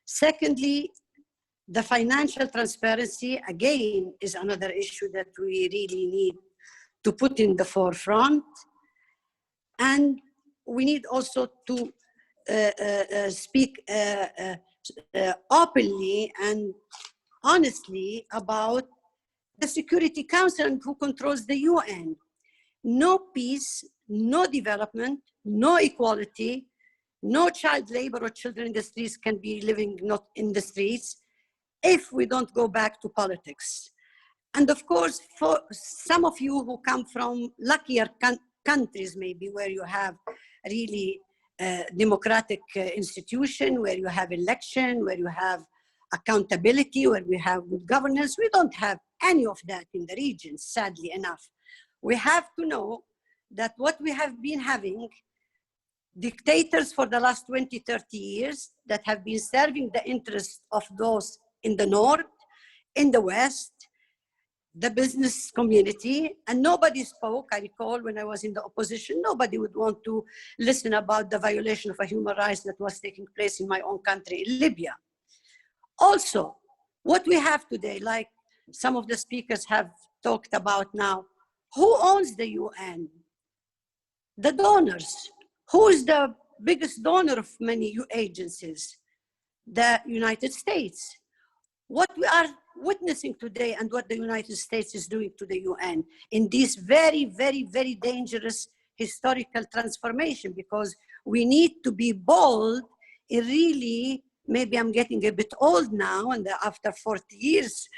Secondly, the financial transparency, again, is another issue that we really need to put in the forefront. And we need also to speak openly and honestly about the Security Council and who controls the UN. No peace, no development, no equality, no child labor or children in the streets can be living not in the streets if we don't go back to politics. And of course, for some of you who come from luckier countries, maybe where you have really democratic institution, where you have election, where you have accountability, where we have good governance. We don't have any of that in the region, sadly enough. We have to know that what we have been having, dictators for the last 20, 30 years that have been serving the interests of those in the north, in the west, the business community, and nobody spoke. I recall when I was in the opposition, nobody would want to listen about the violation of human rights that was taking place in my own country, in Libya. Also, what we have today, like some of the speakers have talked about now, who owns the UN? The donors. Who is the biggest donor of many agencies? The United States. What we are witnessing today and what the United States is doing to the UN in this very, very, very dangerous historical transformation, because we need to be bold in really, maybe I'm getting a bit old now, and after 40 years,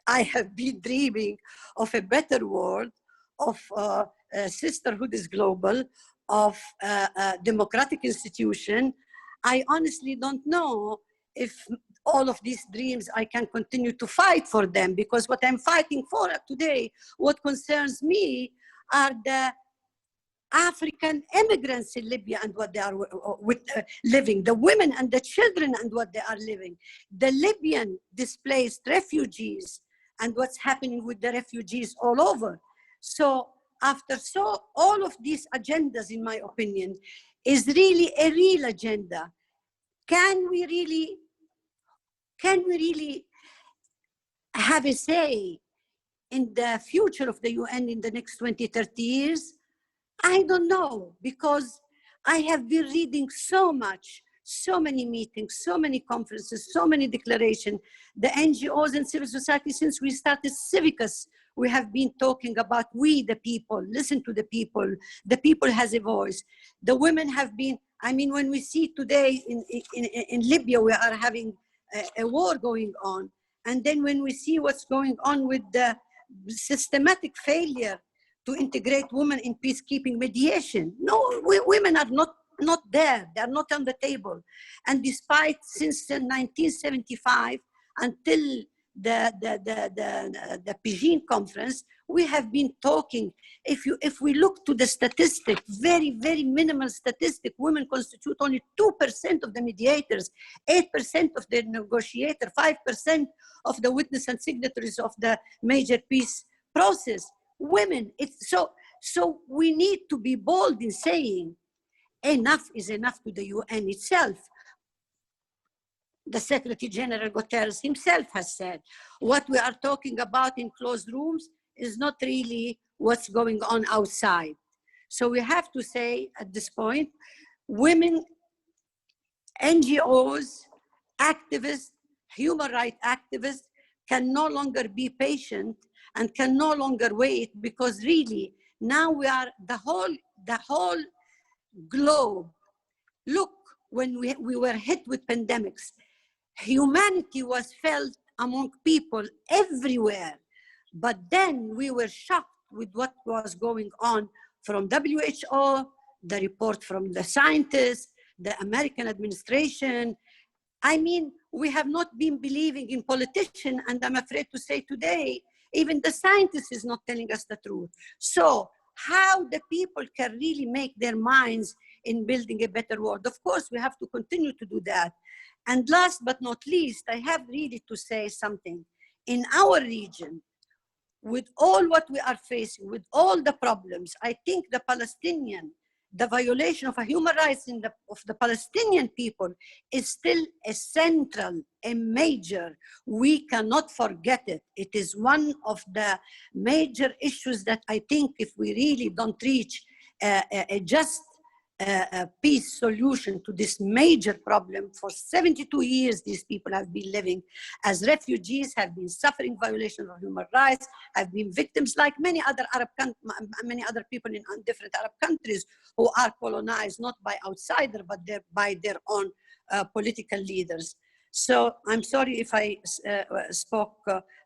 I have been dreaming of a better world, of sisterhood is global, of democratic institution. I honestly don't know if all of these dreams, I can continue to fight for them, because what I'm fighting for today, what concerns me are the African immigrants in Libya and what they are living, the women and the children and what they are living, the Libyan displaced refugees and what's happening with the refugees all over. So after all of these agendas, in my opinion, is really a real agenda. Can we really have a say in the future of the UN in the next 20, 30 years? I don't know, because I have been reading so much, so many meetings, so many conferences, so many declarations. The NGOs and civil society, since we started Civicus, we have been talking about we, the people, listen to the people has a voice. The women have been, I mean, when we see today in Libya, we are having a war going on. And then when we see what's going on with the systematic failure to integrate women in peacekeeping mediation. No, women are not there. They are not on the table. And despite since 1975 until the Beijing conference, we have been talking. If we look to the statistic, very, very minimal statistic, women constitute only 2% of the mediators, 8% of the negotiator, 5% of the witness and signatories of the major peace process. Women, so we need to be bold in saying enough is enough to the UN itself. The Secretary General Guterres himself has said, what we are talking about in closed rooms is not really what's going on outside. So we have to say at this point, women, NGOs, activists, human rights activists can no longer be patient and can no longer wait, because really now we are the whole globe. Look, when we were hit with pandemics, humanity was felt among people everywhere. But then we were shocked with what was going on from WHO, the report from the scientists, the American administration. I mean, we have not been believing in politicians, and I'm afraid to say today, even the scientists is not telling us the truth. So how the people can really make their minds in building a better world? Of course, we have to continue to do that. And last but not least, I have really to say something. In our region, with all what we are facing, with all the problems, I think the violation of human rights of the Palestinian people is still a central, a major. We cannot forget it. It is one of the major issues that I think if we really don't reach a just peace solution to this major problem, for 72 years these people have been living as refugees, have been suffering violations of human rights, have been victims like many other people in different Arab countries who are colonized not by outsiders but by their own political leaders. So I'm sorry if I spoke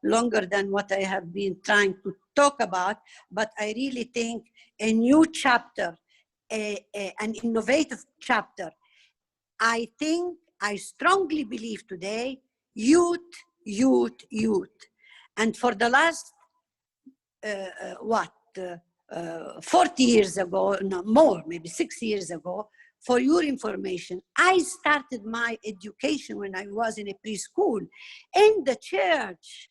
longer than what I have been trying to talk about, but I really think a new chapter, an innovative chapter. I strongly believe today, youth. And for the last, 40 years ago, no more, maybe 6 years ago, for your information, I started my education when I was in a preschool in the church.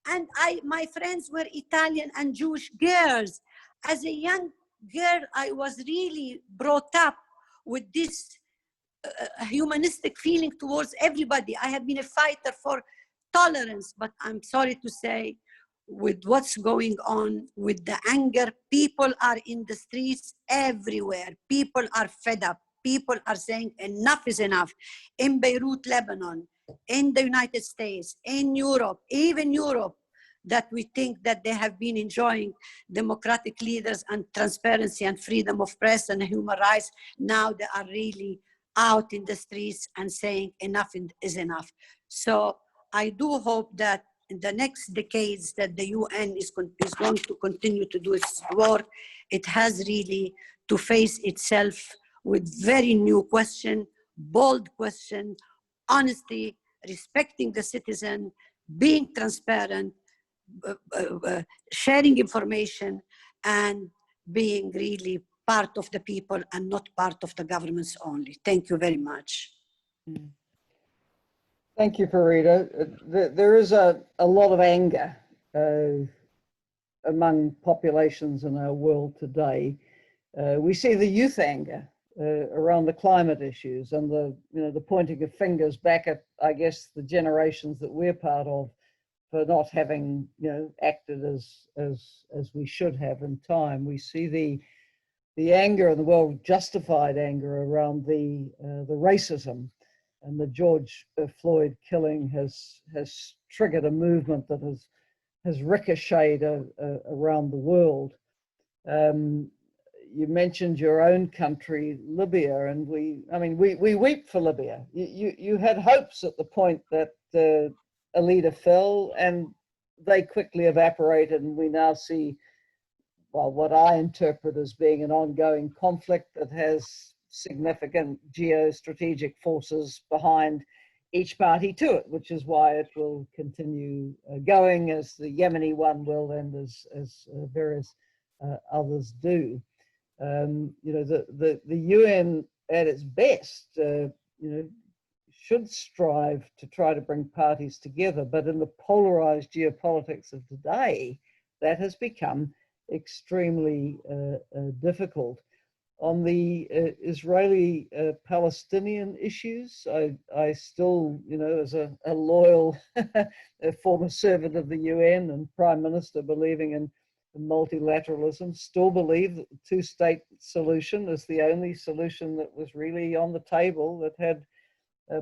And my friends were Italian and Jewish girls. As a young girl, I was really brought up with this humanistic feeling towards everybody. I have been a fighter for tolerance, but I'm sorry to say, with what's going on, with the anger, people are in the streets everywhere. People are fed up. People are saying enough is enough. In Beirut, Lebanon, in the United States, in Europe, even Europe, that we think that they have been enjoying democratic leaders and transparency and freedom of press and human rights. Now they are really out in the streets and saying enough is enough. So I do hope that in the next decades that the UN is going to continue to do its work. It has really to face itself with very new question, bold question, honesty, respecting the citizen, being transparent, sharing information, and being really part of the people and not part of the governments only. Thank you very much. Thank you, Farida. There is a lot of anger among populations in our world today. We see the youth anger around the climate issues and the pointing of fingers back at, I guess, the generations that we're part of for not having acted as we should have in time. We see the anger and the well-justified anger around the racism, and the George Floyd killing has triggered a movement that has ricocheted around the world. You mentioned your own country, Libya, and we weep for Libya. You had hopes at the point that a leader fell, and they quickly evaporated, and we now see, well, what I interpret as being an ongoing conflict that has significant geostrategic forces behind each party to it, which is why it will continue going, as the Yemeni one will, and as various others do. You know, the UN at its best, you know, should strive to try to bring parties together, but in the polarized geopolitics of today, that has become extremely difficult. On the Israeli-Palestinian issues, I still, you know, as a loyal former servant of the UN and Prime Minister believing in multilateralism, still believe that the two-state solution is the only solution that was really on the table that had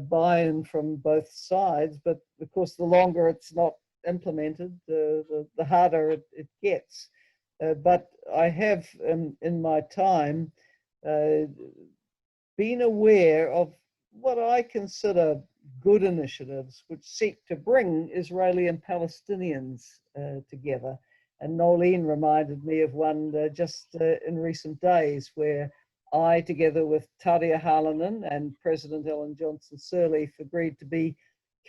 buy-in from both sides. But of course, the longer it's not implemented, the harder it gets. But I have, in my time, been aware of what I consider good initiatives which seek to bring Israeli and Palestinians together. And Noeleen reminded me of one just in recent days, where I, together with Tarja Halonen and President Ellen Johnson Sirleaf, agreed to be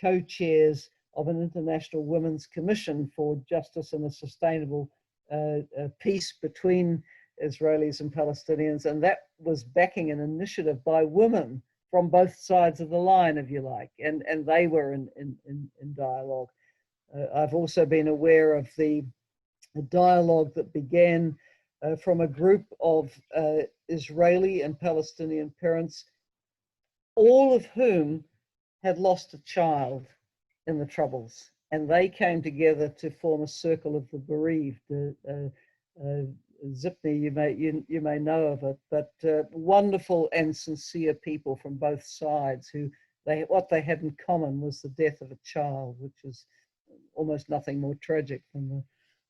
co-chairs of an International Women's Commission for Justice and a Sustainable Peace between Israelis and Palestinians. And that was backing an initiative by women from both sides of the line, if you like, and they were in dialogue. I've also been aware of the dialogue that began from a group of Israeli and Palestinian parents, all of whom had lost a child in the Troubles, and they came together to form a circle of the bereaved. Tzipi, you may know of it, but wonderful and sincere people from both sides who what they had in common was the death of a child, which is almost nothing more tragic than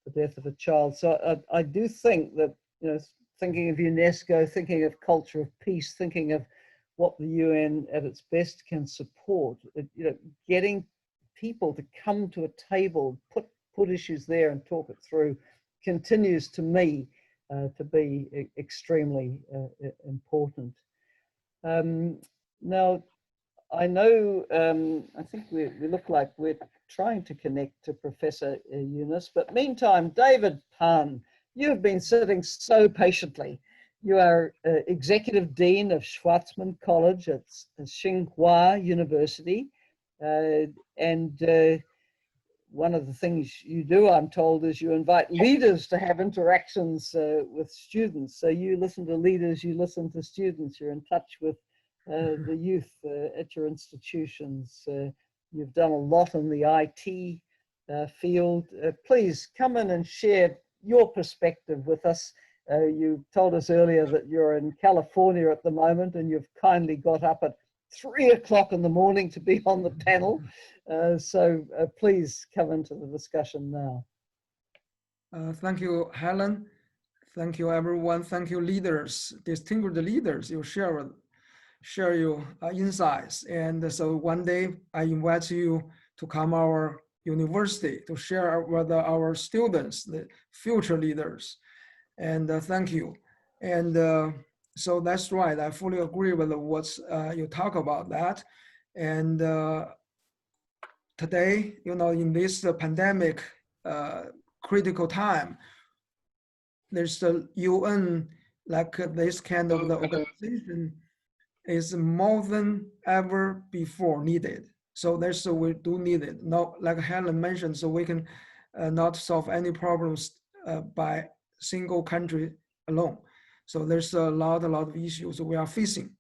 the death of a child. So I do think that, you know, thinking of UNESCO, thinking of culture of peace, thinking of what the UN at its best can support, you know, getting people to come to a table, put issues there and talk it through, continues to me to be extremely important. Now, I know, I think we look like we're trying to connect to Professor Yunus, but meantime, David Pan, you've been sitting so patiently. You are Executive Dean of Schwarzman College at Tsinghua University, and one of the things you do, I'm told, is you invite leaders to have interactions with students. So you listen to leaders, you listen to students, you're in touch with the youth at your institutions. You've done a lot in the IT field. Please come in and share your perspective with us. You told us earlier that you're in California at the moment, and you've kindly got up at 3 o'clock in the morning to be on the panel. So please come into the discussion now. Thank you, Helen. Thank you, everyone. Thank you, leaders, distinguished leaders. You share your insights. And so one day I invite you to come our university to share with our students, the future leaders. And thank you. And so that's right. I fully agree with what you talk about that. And today, you know, in this pandemic critical time, there's the UN, like this kind of the organization is more than ever before needed. So there's we do need it. Not like Helen mentioned, so we can not solve any problems by single country alone. So there's a lot of issues we are facing.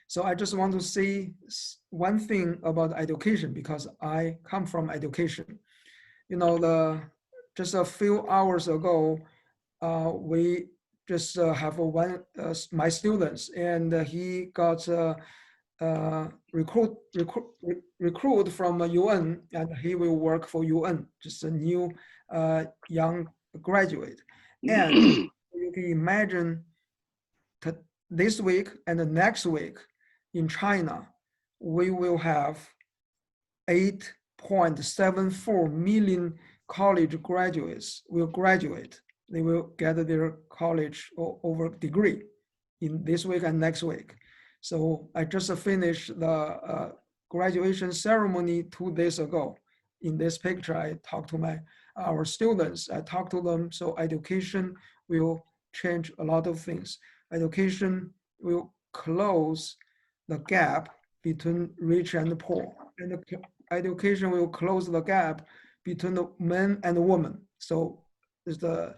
So I just want to say one thing about education, because I come from education. You know, just a few hours ago, we just have my students, and he got recruit from UN, and he will work for UN, just a new young graduate. And you can imagine this week and the next week in China, we will have 8.74 million college graduates will graduate. They will get their college over degree in this week and next week. So I just finished the graduation ceremony 2 days ago. In this picture, I talked to our students. I talked to them. So education will change a lot of things. Education will close the gap between rich and poor, and education will close the gap between the men and the women. So the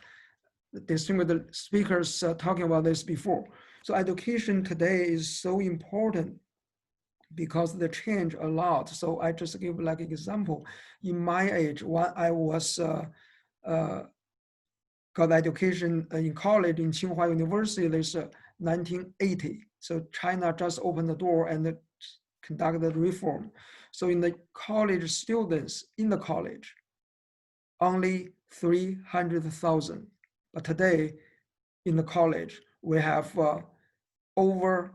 distinguished speakers talking about this before. So education today is so important because they change a lot. So I just give like an example. In my age, when I was got education in college in Tsinghua University, there's 1980. So China just opened the door and conducted reform. So in the college students in the college, only 300,000. But today in the college, we have over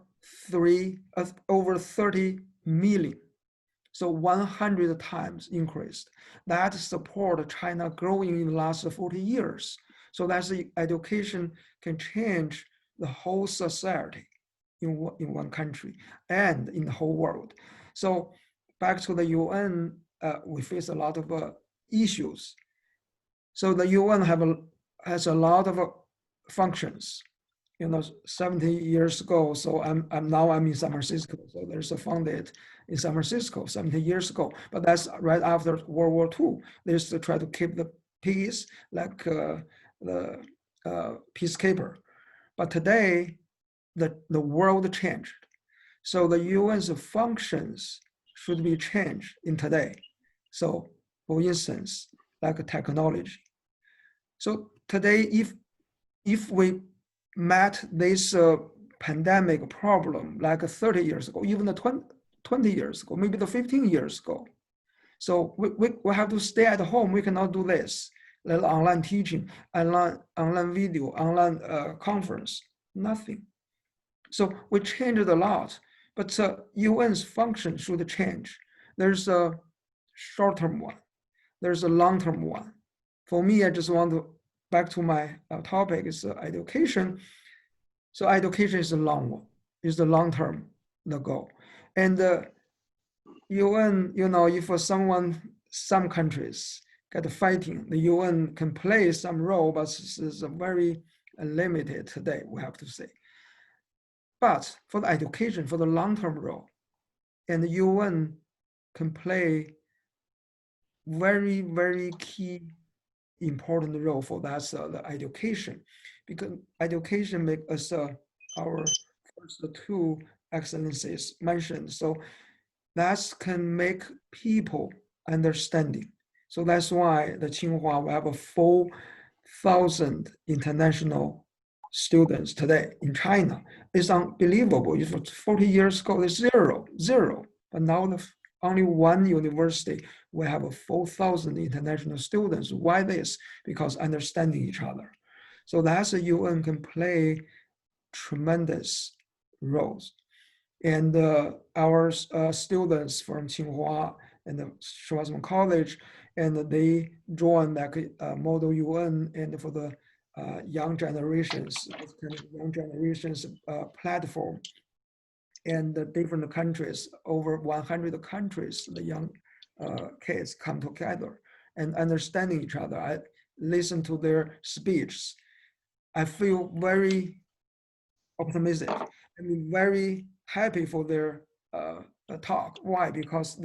30 million. So 100 times increased. That support China growing in the last 40 years. So that's the education can change the whole society in one country and in the whole world. So back to the UN, we face a lot of issues. So the UN has a lot of functions. 70 years ago, so I'm in San Francisco. So there's a founded in San Francisco 70 years ago, but that's right after World War II. There's to try to keep the peace, like the peacekeeper. But today, the world changed. So the UN's functions should be changed in today. So for instance, like technology. So today, if we met this pandemic problem like 30 years ago, even the 20 years ago, maybe the 15 years ago. So we have to stay at home. We cannot do this. Like online teaching, online video, online conference, nothing. So we changed a lot, but UN's function should change. There's a short-term one. There's a long-term one. For me, I just want to back to my topic is education. So education is a long one, is the long term, the goal. And UN, if some countries get fighting, the UN can play some role, but it's a very limited today, we have to say. But for the education, for the long-term role, and the UN can play very, very key important role for that's the education, because education make us our first two excellencies mentioned. So that can make people understanding. So that's why the Tsinghua will have 4,000 international students today in China. It's unbelievable. If 40 years ago, it's zero. But now only one university will have 4,000 international students. Why this? Because understanding each other. So that's a UN can play tremendous roles. And our students from Tsinghua and the Schwarzman College, and they join like Model UN, and for the young generations, platform. And the different countries, over 100 countries, the young kids come together and understanding each other. I listen to their speeches. I feel very optimistic and very happy for their talk. Why? Because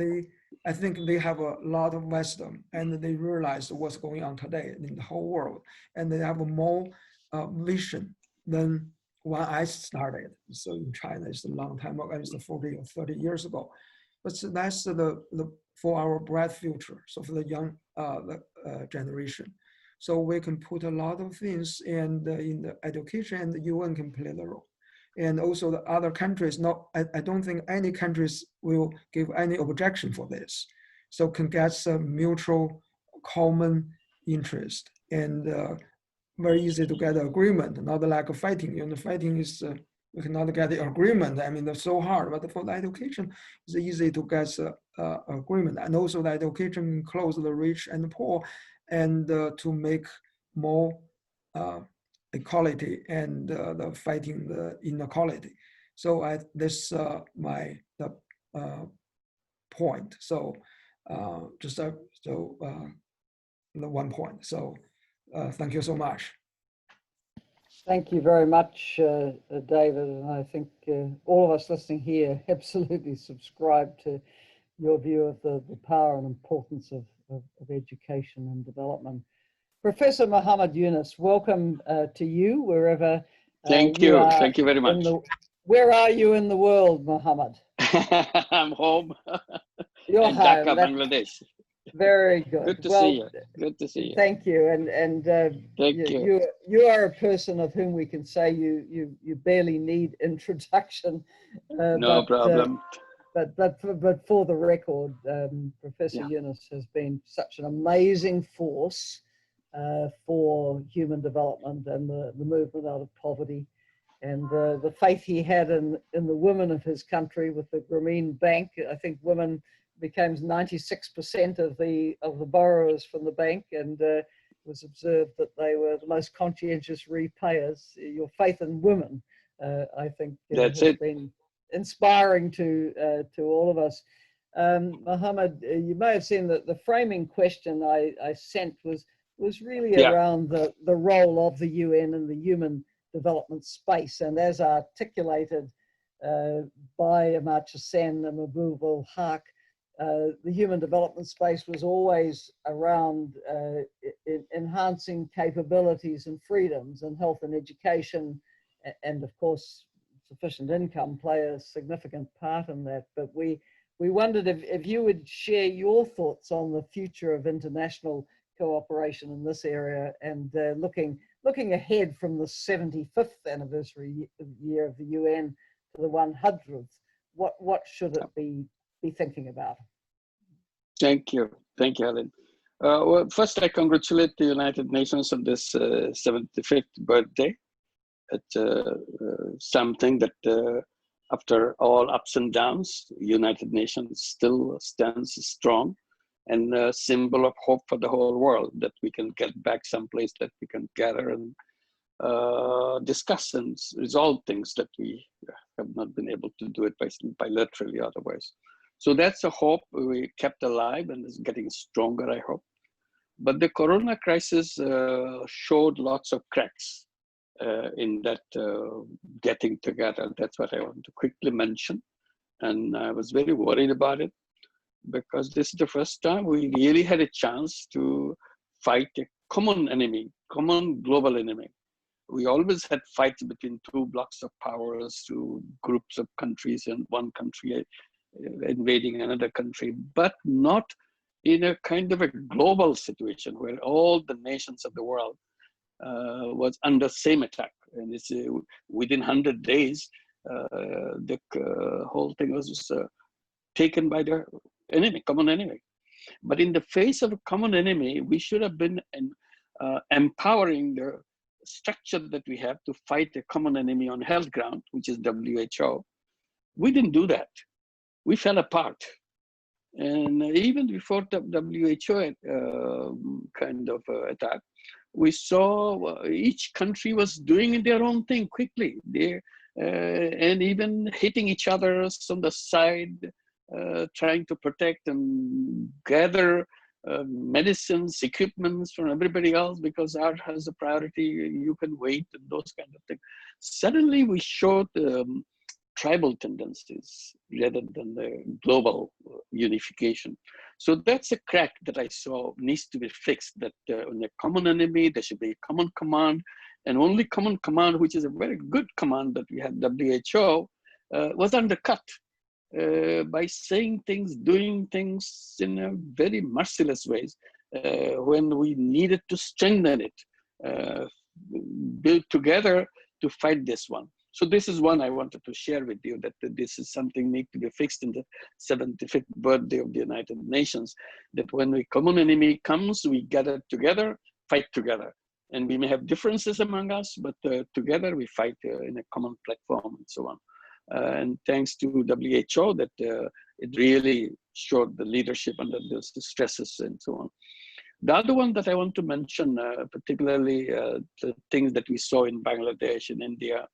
I think they have a lot of wisdom, and they realize what's going on today in the whole world, and they have a more vision than when I started. So in China, it's a long time ago, it's 40 or 30 years ago. But so that's for our bright future, so for the young generation. So we can put a lot of things in the education, and the UN can play the role. And also the other countries, I don't think any countries will give any objection for this. So can get some mutual common interest, and very easy to get an agreement, not like fighting. Fighting is, we cannot get the agreement. I mean, it's so hard, but for the education, it's easy to get agreement. And also the education includes the rich and the poor, and to make more equality and the fighting the inequality. So this my point. So just the 1 point. So thank you so much. Thank you very much, David. And I think all of us listening here absolutely subscribe to your view of the power and importance of education and development. Professor Muhammad Yunus, welcome to you wherever Thank you. Thank you very much. Where are you in the world, Muhammad? I'm home. You're in home. Dhaka, Bangladesh. Very good. Good to see you. Good to see you. Thank you. And you are a person of whom we can say you barely need introduction. No problem. But for the record, Professor Yunus has been such an amazing force for human development and the movement out of poverty, and the faith he had in the women of his country with the Grameen Bank. I think women became 96% of the borrowers from the bank, and it was observed that they were the most conscientious repayers. Your faith in women, I think, has been inspiring to all of us. Muhammad, you may have seen that the framing question I sent was really around the role of the UN in the human development space, and as articulated by Amartya Sen and Mahbub al-Haq, the human development space was always around enhancing capabilities and freedoms, and health and education, and of course sufficient income play a significant part in that. But we wondered if you would share your thoughts on the future of international cooperation in this area, and looking ahead from the 75th anniversary year of the UN to the 100th. What should it be thinking about? Thank you, Helen. Well, first, I congratulate the United Nations on this 75th birthday. It's something that, after all ups and downs, United Nations still stands strong, and a symbol of hope for the whole world, that we can get back someplace that we can gather and discuss and resolve things that we have not been able to do it bilaterally otherwise. So that's a hope we kept alive, and is getting stronger, I hope. But the Corona crisis showed lots of cracks in that getting together. That's what I want to quickly mention. And I was very worried about it, because this is the first time we really had a chance to fight a common enemy, common global enemy. We always had fights between two blocks of powers, two groups of countries, and one country invading another country, but not in a kind of a global situation where all the nations of the world was under same attack. And it's within 100 days, the whole thing was taken by the enemy, common enemy. But in the face of a common enemy, we should have been empowering the structure that we have to fight a common enemy on health ground, which is WHO. We didn't do that. We fell apart. And even before the WHO kind of attack, we saw each country was doing their own thing quickly. And even hitting each other on the side, trying to protect and gather medicines, equipments from everybody else, because art has a priority, you can wait, and those kind of things. Suddenly we showed tribal tendencies rather than the global unification. So that's a crack that I saw needs to be fixed, that on a common enemy, there should be a common command, and only common command, which is a very good command that we had, WHO, was undercut by saying things, doing things in a very merciless ways when we needed to strengthen it, build together to fight this one. So this is one I wanted to share with you, that this is something need to be fixed in the 75th birthday of the United Nations, that when a common enemy comes, we gather together, fight together. And we may have differences among us, but together we fight in a common platform and so on. And thanks to WHO that it really showed the leadership under the stresses and so on. The other one that I want to mention, particularly the things that we saw in Bangladesh, in India,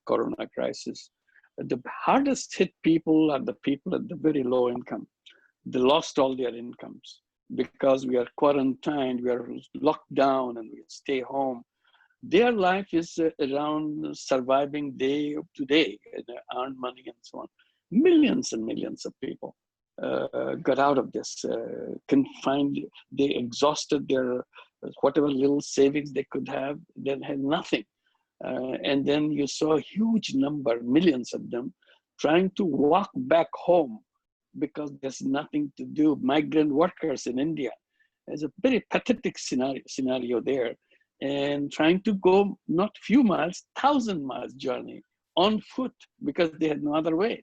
Corona crisis, the hardest hit people are the people at the very low income. They lost all their incomes because we are quarantined, we are locked down, and we stay home. Their life is around surviving day to day, and they earn money and so on. Millions and millions of people got out of this, confined, they exhausted their whatever little savings they could have, they had nothing. And then you saw a huge number, millions of them, trying to walk back home because there's nothing to do. Migrant workers in India, there's a very pathetic scenario there, and trying to go not few miles, 1,000 miles journey on foot because they had no other way.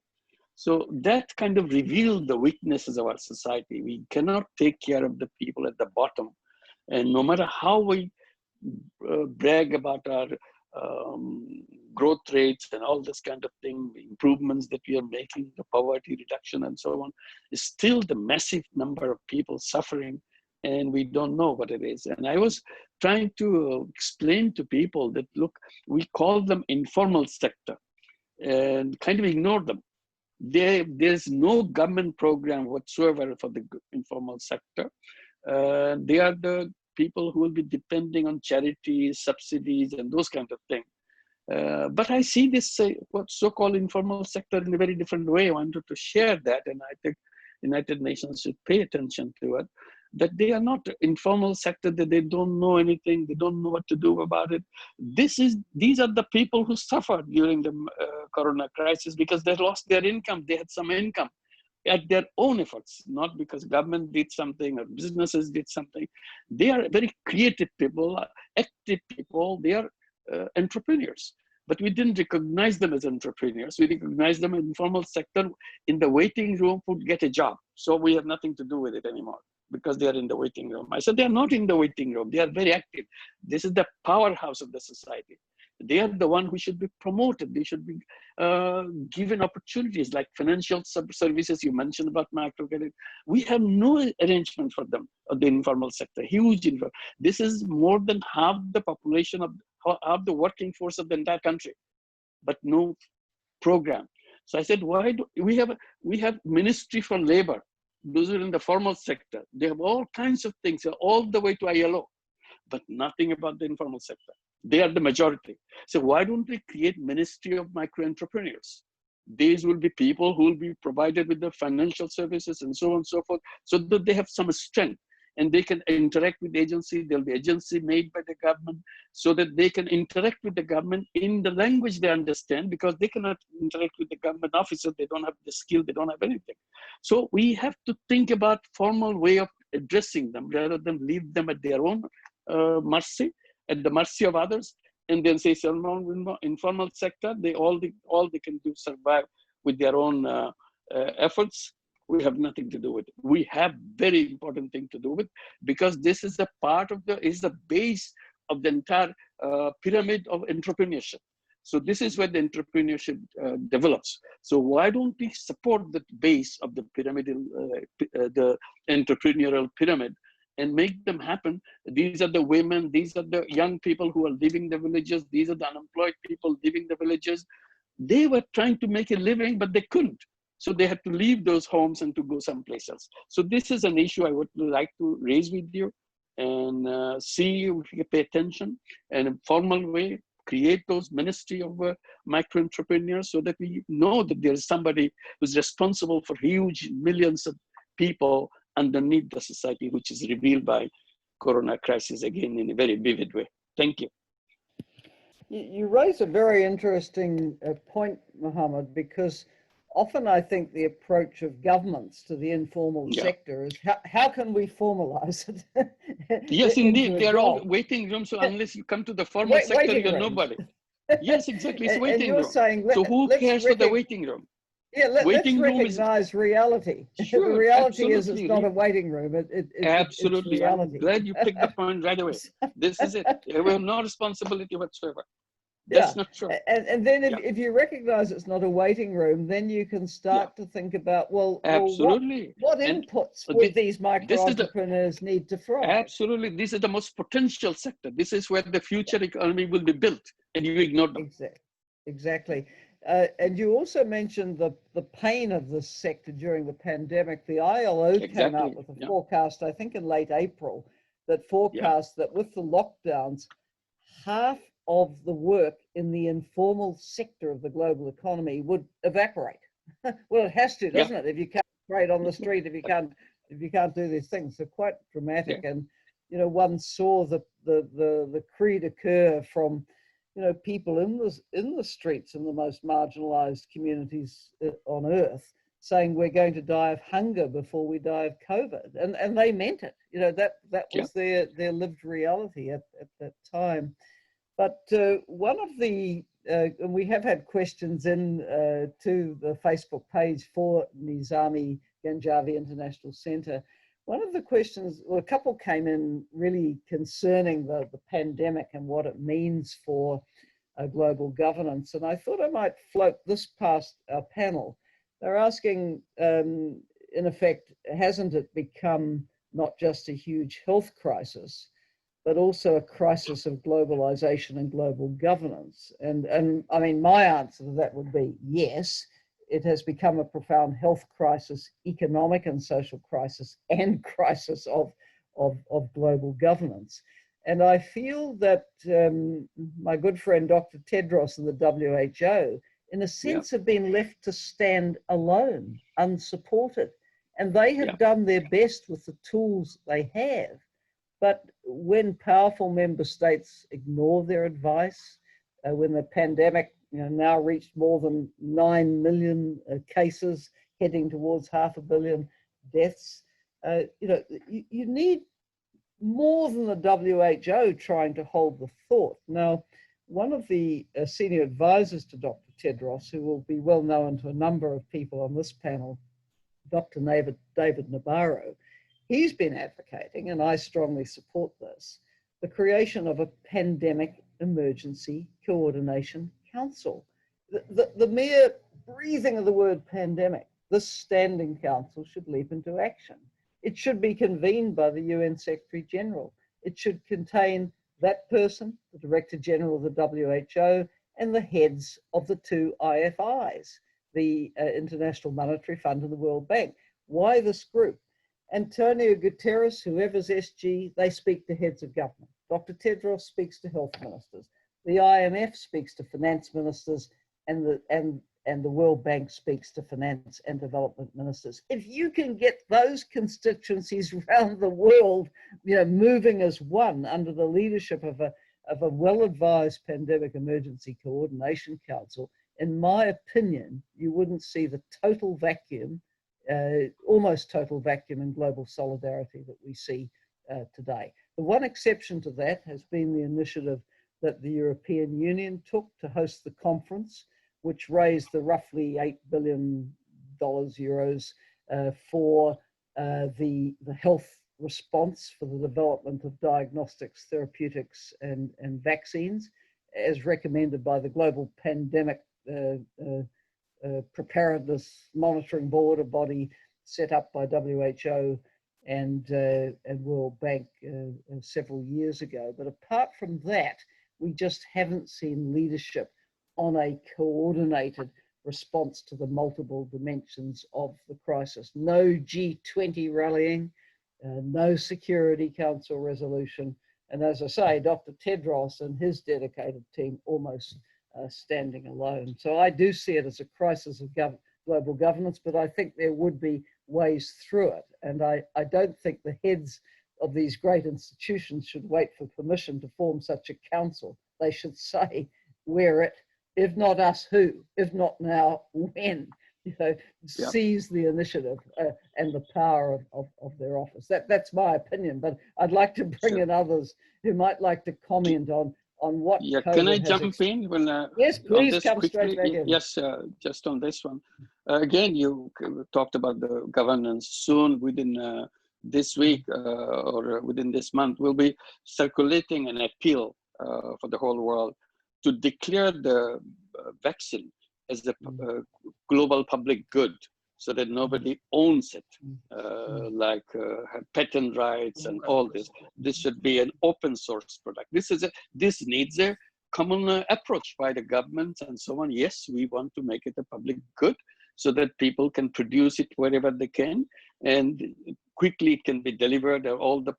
So that kind of revealed the weaknesses of our society. We cannot take care of the people at the bottom. And no matter how we brag about our growth rates and all this kind of thing, improvements that we are making, the poverty reduction and so on, is still the massive number of people suffering, and we don't know what it is. And I was trying to explain to people that, look, we call them informal sector and kind of ignore them. There's no government program whatsoever for the informal sector. They are the people who will be depending on charities, subsidies, and those kind of things. But I see this what so-called informal sector in a very different way. I wanted to share that, and I think United Nations should pay attention to it, that they are not informal sector, that they don't know anything, they don't know what to do about it. These are the people who suffered during the Corona crisis because they lost their income. They had some income at their own efforts, not because government did something or businesses did something. They are very creative people, active people. They are entrepreneurs, but we didn't recognize them as entrepreneurs. We recognized them in informal sector in the waiting room would get a job. So we have nothing to do with it anymore because they are in the waiting room. I said, they are not in the waiting room. They are very active. This is the powerhouse of the society. They are the one who should be promoted. They should be given opportunities like financial services. You mentioned about microcredit. We have no arrangement for them, the informal sector, huge. This is more than half the population of the working force of the entire country, but no program. So I said, why do we have Ministry for Labor? Those are in the formal sector. They have all kinds of things, all the way to ILO, but nothing about the informal sector. They are the majority. So why don't we create Ministry of Micro Entrepreneurs? These will be people who will be provided with the financial services and so on and so forth, so that they have some strength and they can interact with the agency. There'll be agency made by the government so that they can interact with the government in the language they understand, because they cannot interact with the government officer. They don't have the skill, they don't have anything. So we have to think about formal way of addressing them rather than leave them at their own mercy, at the mercy of others, and then say informal sector, all they can do survive with their own efforts. We have nothing to do with it. We have very important thing to do with, because this is the part of the base of the entire pyramid of entrepreneurship. So this is where the entrepreneurship develops. So why don't we support the base of the pyramidal, the entrepreneurial pyramid, and make them happen? These are the women, these are the young people who are leaving the villages, these are the unemployed people leaving the villages. They were trying to make a living, but they couldn't. So they had to leave those homes and to go someplace else. So this is an issue I would like to raise with you, and see if you pay attention and in a formal way, create those ministry of micro entrepreneurs, so that we know that there is somebody who's responsible for huge millions of people underneath the society, which is revealed by Corona crisis again in a very vivid way. Thank you. You raise a very interesting point, Mohammed, because often I think the approach of governments to the informal sector is how can we formalize it? Yes, indeed. They're all waiting rooms. So unless you come to the formal sector, you're nobody. Yes, exactly. It's waiting room. Saying, so who cares for the waiting room? Yeah, let's recognize reality. Sure, the reality is it's not a waiting room. Absolutely. It's reality. I'm glad you picked the point right away. This is it. We have no responsibility whatsoever. That's not true. And then if you recognize it's not a waiting room, then you can start to think about, well absolutely. what inputs would these micro entrepreneurs need to thrive? Absolutely. This is the most potential sector. This is where the future economy will be built, and you ignore them. Exactly. And you also mentioned the pain of this sector during the pandemic. The ILO came out with a forecast, I think in late April, that forecast that with the lockdowns, half of the work in the informal sector of the global economy would evaporate. Well, it has to, doesn't it? If you can't trade on the street, if you can't do these things, they're quite dramatic. And you know, one saw the creed occur from, you know, people in the streets in the most marginalized communities on earth saying we're going to die of hunger before we die of COVID, and they meant it. You know, that was their lived reality at that time. But one of the and we have had questions in to the Facebook page for Nizami Ganjavi International Center. One of the questions, well, a couple came in really concerning the pandemic and what it means for global governance. And I thought I might float this past our panel. They're asking, in effect, hasn't it become not just a huge health crisis, but also a crisis of globalization and global governance? And I mean, my answer to that would be yes. It has become a profound health crisis, economic and social crisis, and crisis of global governance. And I feel that my good friend Dr. Tedros and the WHO, in a sense, have been left to stand alone, unsupported. And they have done their best with the tools they have. But when powerful member states ignore their advice, when the pandemic now reached more than 9 million cases, heading towards 500 million deaths, you need more than the WHO trying to hold the thought. Now, one of the senior advisors to Dr. Tedros, who will be well known to a number of people on this panel, Dr. David Nabarro, he's been advocating, and I strongly support this, the creation of a pandemic emergency coordination council. The mere breathing of the word pandemic, this standing council should leap into action. It should be convened by the UN Secretary General. It should contain that person, the Director General of the WHO, and the heads of the two IFIs, the International Monetary Fund and the World Bank. Why this group? Antonio Guterres, whoever's SG, they speak to heads of government. Dr. Tedros speaks to health ministers. The IMF speaks to finance ministers, and the World Bank speaks to finance and development ministers. If you can get those constituencies around the world, moving as one under the leadership of a well-advised pandemic emergency coordination council, in my opinion, you wouldn't see the total vacuum, almost total vacuum in global solidarity that we see today. The one exception to that has been the initiative that the European Union took to host the conference, which raised the roughly $8 billion euros for the health response for the development of diagnostics, therapeutics, and vaccines, as recommended by the Global Pandemic Preparedness Monitoring Board, a body set up by WHO and World Bank several years ago. But apart from that, we just haven't seen leadership on a coordinated response to the multiple dimensions of the crisis. No G20 rallying, no Security Council resolution, and as I say, Dr. Tedros and his dedicated team almost standing alone. So I do see it as a crisis of global governance, but I think there would be ways through it. And I don't think the heads of these great institutions should wait for permission to form such a council. They should say, we're it. If not us, who? If not now, when? Seize the initiative and the power of their office. That's my opinion, but I'd like to bring in others who might like to comment on what. Yeah, can I jump in? Yes, please come straight back in. Yes, just on this one. Again, you talked about the governance. Soon, within this week or within this month, we'll be circulating an appeal for the whole world to declare the vaccine as a global public good, so that nobody owns it, like patent rights and all this. This should be an open source product. This needs a common approach by the governments and so on. Yes, we want to make it a public good so that people can produce it wherever they can, and quickly it can be delivered to all the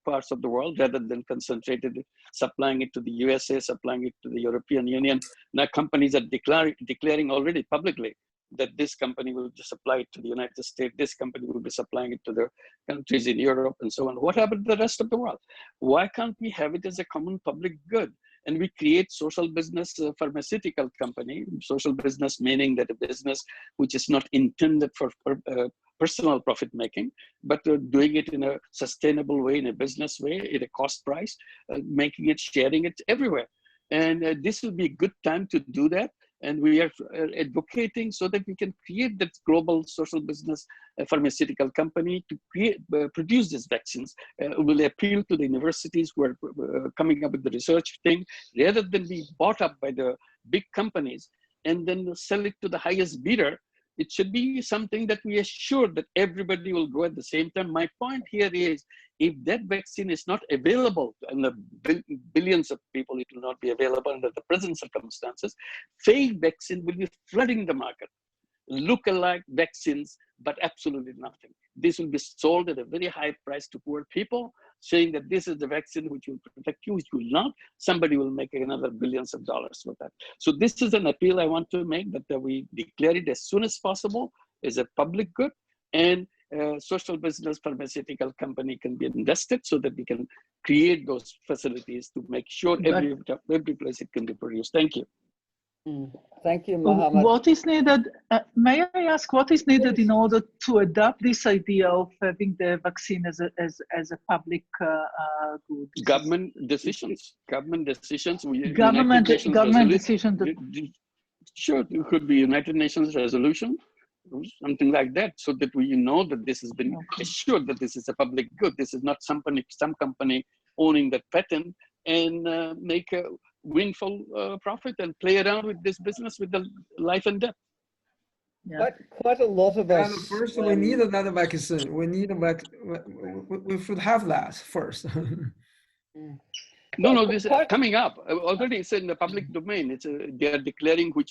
parts of the world, rather than concentrated supplying it to the USA, supplying it to the European Union. Now companies are declaring already publicly that this company will supply it to the United States, this company will be supplying it to the countries in Europe and so on. What happened to the rest of the world? Why can't we have it as a common public good? And we create social business pharmaceutical company, social business meaning that a business which is not intended for personal profit making, but doing it in a sustainable way, in a business way, at a cost price, making it, sharing it everywhere. And this will be a good time to do that. And we are advocating so that we can create that global social business pharmaceutical company to produce these vaccines. Will appeal to the universities who are coming up with the research thing, rather than be bought up by the big companies and then sell it to the highest bidder. It should be something that we are sure that everybody will go at the same time. My point here is, if that vaccine is not available, and the billions of people, it will not be available under the present circumstances, fake vaccine will be flooding the market. Look-alike vaccines, but absolutely nothing. This will be sold at a very high price to poor people, saying that this is the vaccine which will protect you, which will not. Somebody will make another billions of dollars with that. So this is an appeal I want to make, that we declare it as soon as possible as a public good, and social business pharmaceutical company can be invested so that we can create those facilities to make sure every place it can be produced. Thank you. Thank you, Mohammed. What is needed, may I ask, what is needed in order to adopt this idea of having the vaccine as a public good? Government decisions. Government decisions. Government decision. Sure, it could be United Nations resolution, something like that, so that we know that this has been assured that this is a public good. This is not some company owning that patent and make a windfall profit and play around with this business with the life and death. Yeah. Quite a lot of us. And first, we need another vaccine. We need we should have that first. No, this is coming up. Already it's in the public domain. It's they are declaring who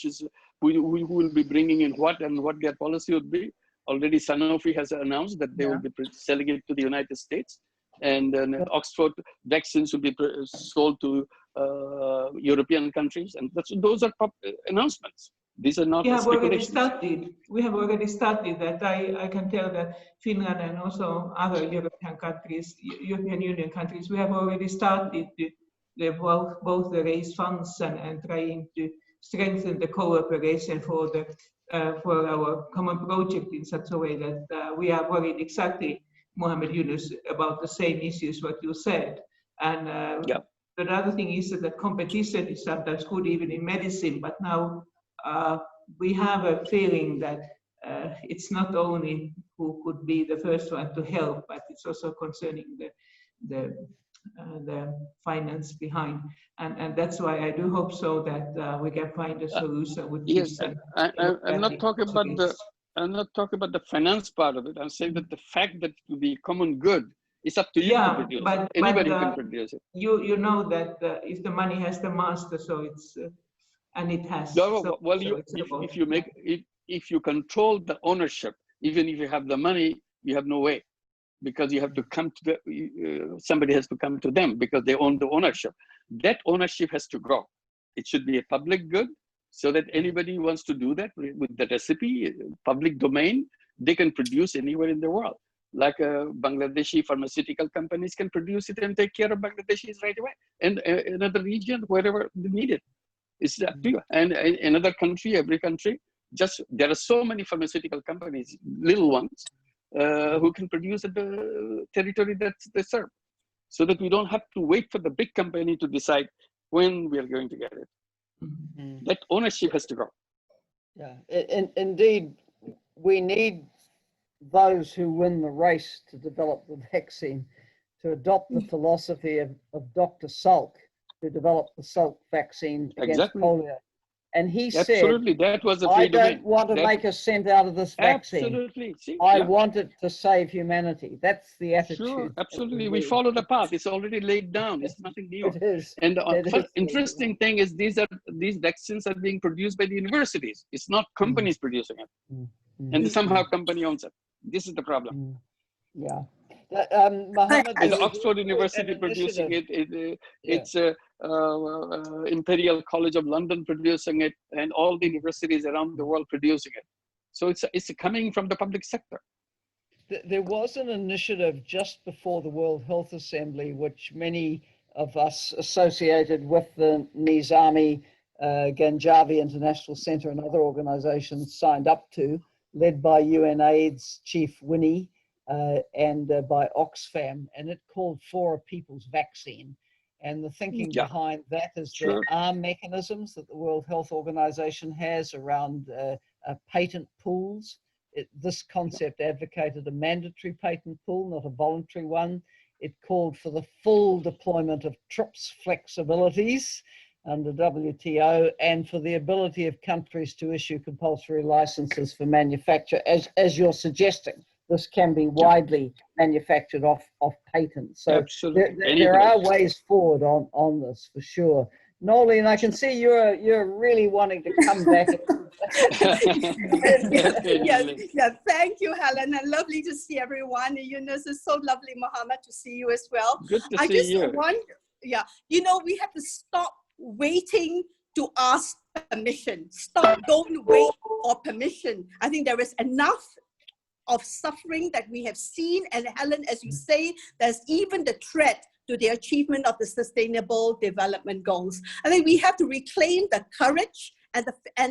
will be bringing in what and what their policy would be. Already Sanofi has announced that they will be selling it to the United States, and then Oxford vaccines will be sold to European countries, and those are announcements. These are not speculations. We have already started that. I can tell that Finland and also other European countries, European Union countries, we have already started both the raise funds and trying to strengthen the cooperation for our common project in such a way that we are worried exactly, Mohammed Yunus, about the same issues what you said. And the other thing is that competition is sometimes good even in medicine, but now we have a feeling that it's not only who could be the first one to help, but it's also concerning the finance behind, and that's why I do hope so that we can find a solution with yes. I'm not talking about the finance part of it. I'm saying that the fact that it will be common good, it's up to you to produce it. Anybody can produce it. You know that if the money has the master, so it's and it has. No, well, if you control the ownership, even if you have the money, you have no way, because you have to come to somebody has to come to them because they own the ownership. That ownership has to grow. It should be a public good, so that anybody who wants to do that with the recipe, public domain, they can produce anywhere in the world. Like Bangladeshi pharmaceutical companies can produce it and take care of Bangladeshis right away, and another region, wherever they need it. It's up to you. And another country, every country, there are so many pharmaceutical companies, little ones, who can produce at the territory that they serve, so that we don't have to wait for the big company to decide when we are going to get it. Mm-hmm. That ownership has to grow. Yeah, indeed, we need those who win the race to develop the vaccine to adopt the philosophy of Dr. Salk, to develop the Salk vaccine against polio. And he absolutely, said, that was a I free don't domain. want to make a cent out of this vaccine. Absolutely. See, I want it to save humanity. That's the attitude. Sure, absolutely. We follow the path. It's already laid down. It's nothing new. It is. And the interesting thing is these vaccines are being produced by the universities. It's not companies producing it. And somehow company owns it. This is the problem. Yeah. Mohammed, and Oxford University producing it. It's Imperial College of London producing it, and all the universities around the world producing it. So it's coming from the public sector. There was an initiative just before the World Health Assembly, which many of us associated with the Nizami, Ganjavi International Center and other organizations signed up to, led by UNAIDS Chief Winnie and by Oxfam, and it called for a people's vaccine. And the thinking behind that is there are mechanisms that the World Health Organization has around patent pools. This concept advocated a mandatory patent pool, not a voluntary one. It called for the full deployment of TRIPS flexibilities under WTO, and for the ability of countries to issue compulsory licenses for manufacture, as you're suggesting. This can be widely manufactured off patent. So there are ways forward on this for sure. Noeleen, I can see you're really wanting to come back. Thank you, Helen, and lovely to see everyone. Yunus, it's so lovely, Mohammed, to see you as well. Good to see you. We have to stop waiting to ask permission. Don't wait for permission. I think there is enough of suffering that we have seen, and Helen, as you say, there's even the threat to the achievement of the Sustainable Development Goals. I think we have to reclaim the courage and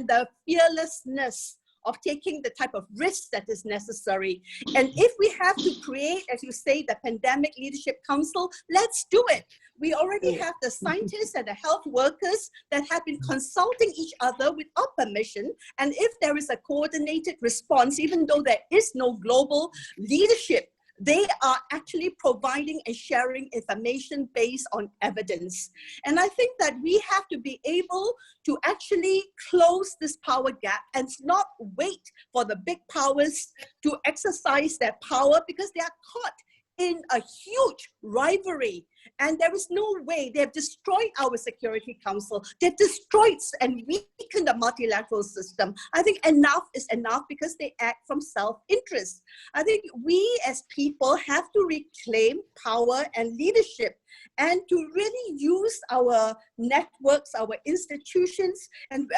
the fearlessness of taking the type of risk that is necessary. And if we have to create, as you say, the Pandemic Leadership Council, let's do it. We already have the scientists and the health workers that have been consulting each other without permission. And if there is a coordinated response, even though there is no global leadership, they are actually providing and sharing information based on evidence. And I think that we have to be able to actually close this power gap and not wait for the big powers to exercise their power, because they are caught in a huge rivalry. And there is no way. They have destroyed our Security Council. They've destroyed and weakened the multilateral system. I think enough is enough, because they act from self-interest. I think we as people have to reclaim power and leadership, and to really use our networks, our institutions, and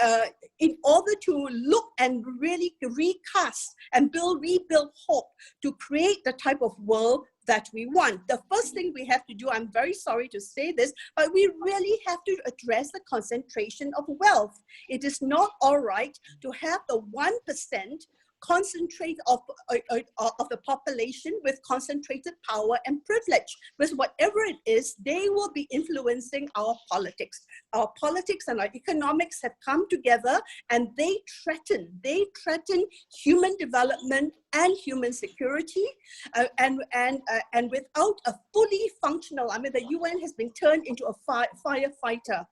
in order to look and really recast and rebuild hope to create the type of world that we want. The first thing we have to do, I'm very sorry to say this, but we really have to address the concentration of wealth. It is not all right to have the 1% concentrate of the population with concentrated power and privilege, because whatever it is, they will be influencing our politics. Our politics and our economics have come together, and they threaten human development and human security, and without a fully functional, I mean, the UN has been turned into a firefighter.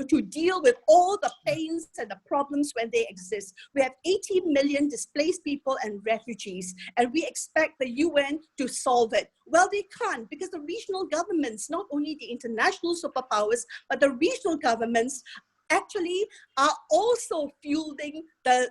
To deal with all the pains and the problems when they exist. We have 80 million displaced people and refugees, and we expect the UN to solve it. Well, they can't, because the regional governments, not only the international superpowers, but the regional governments actually are also fueling the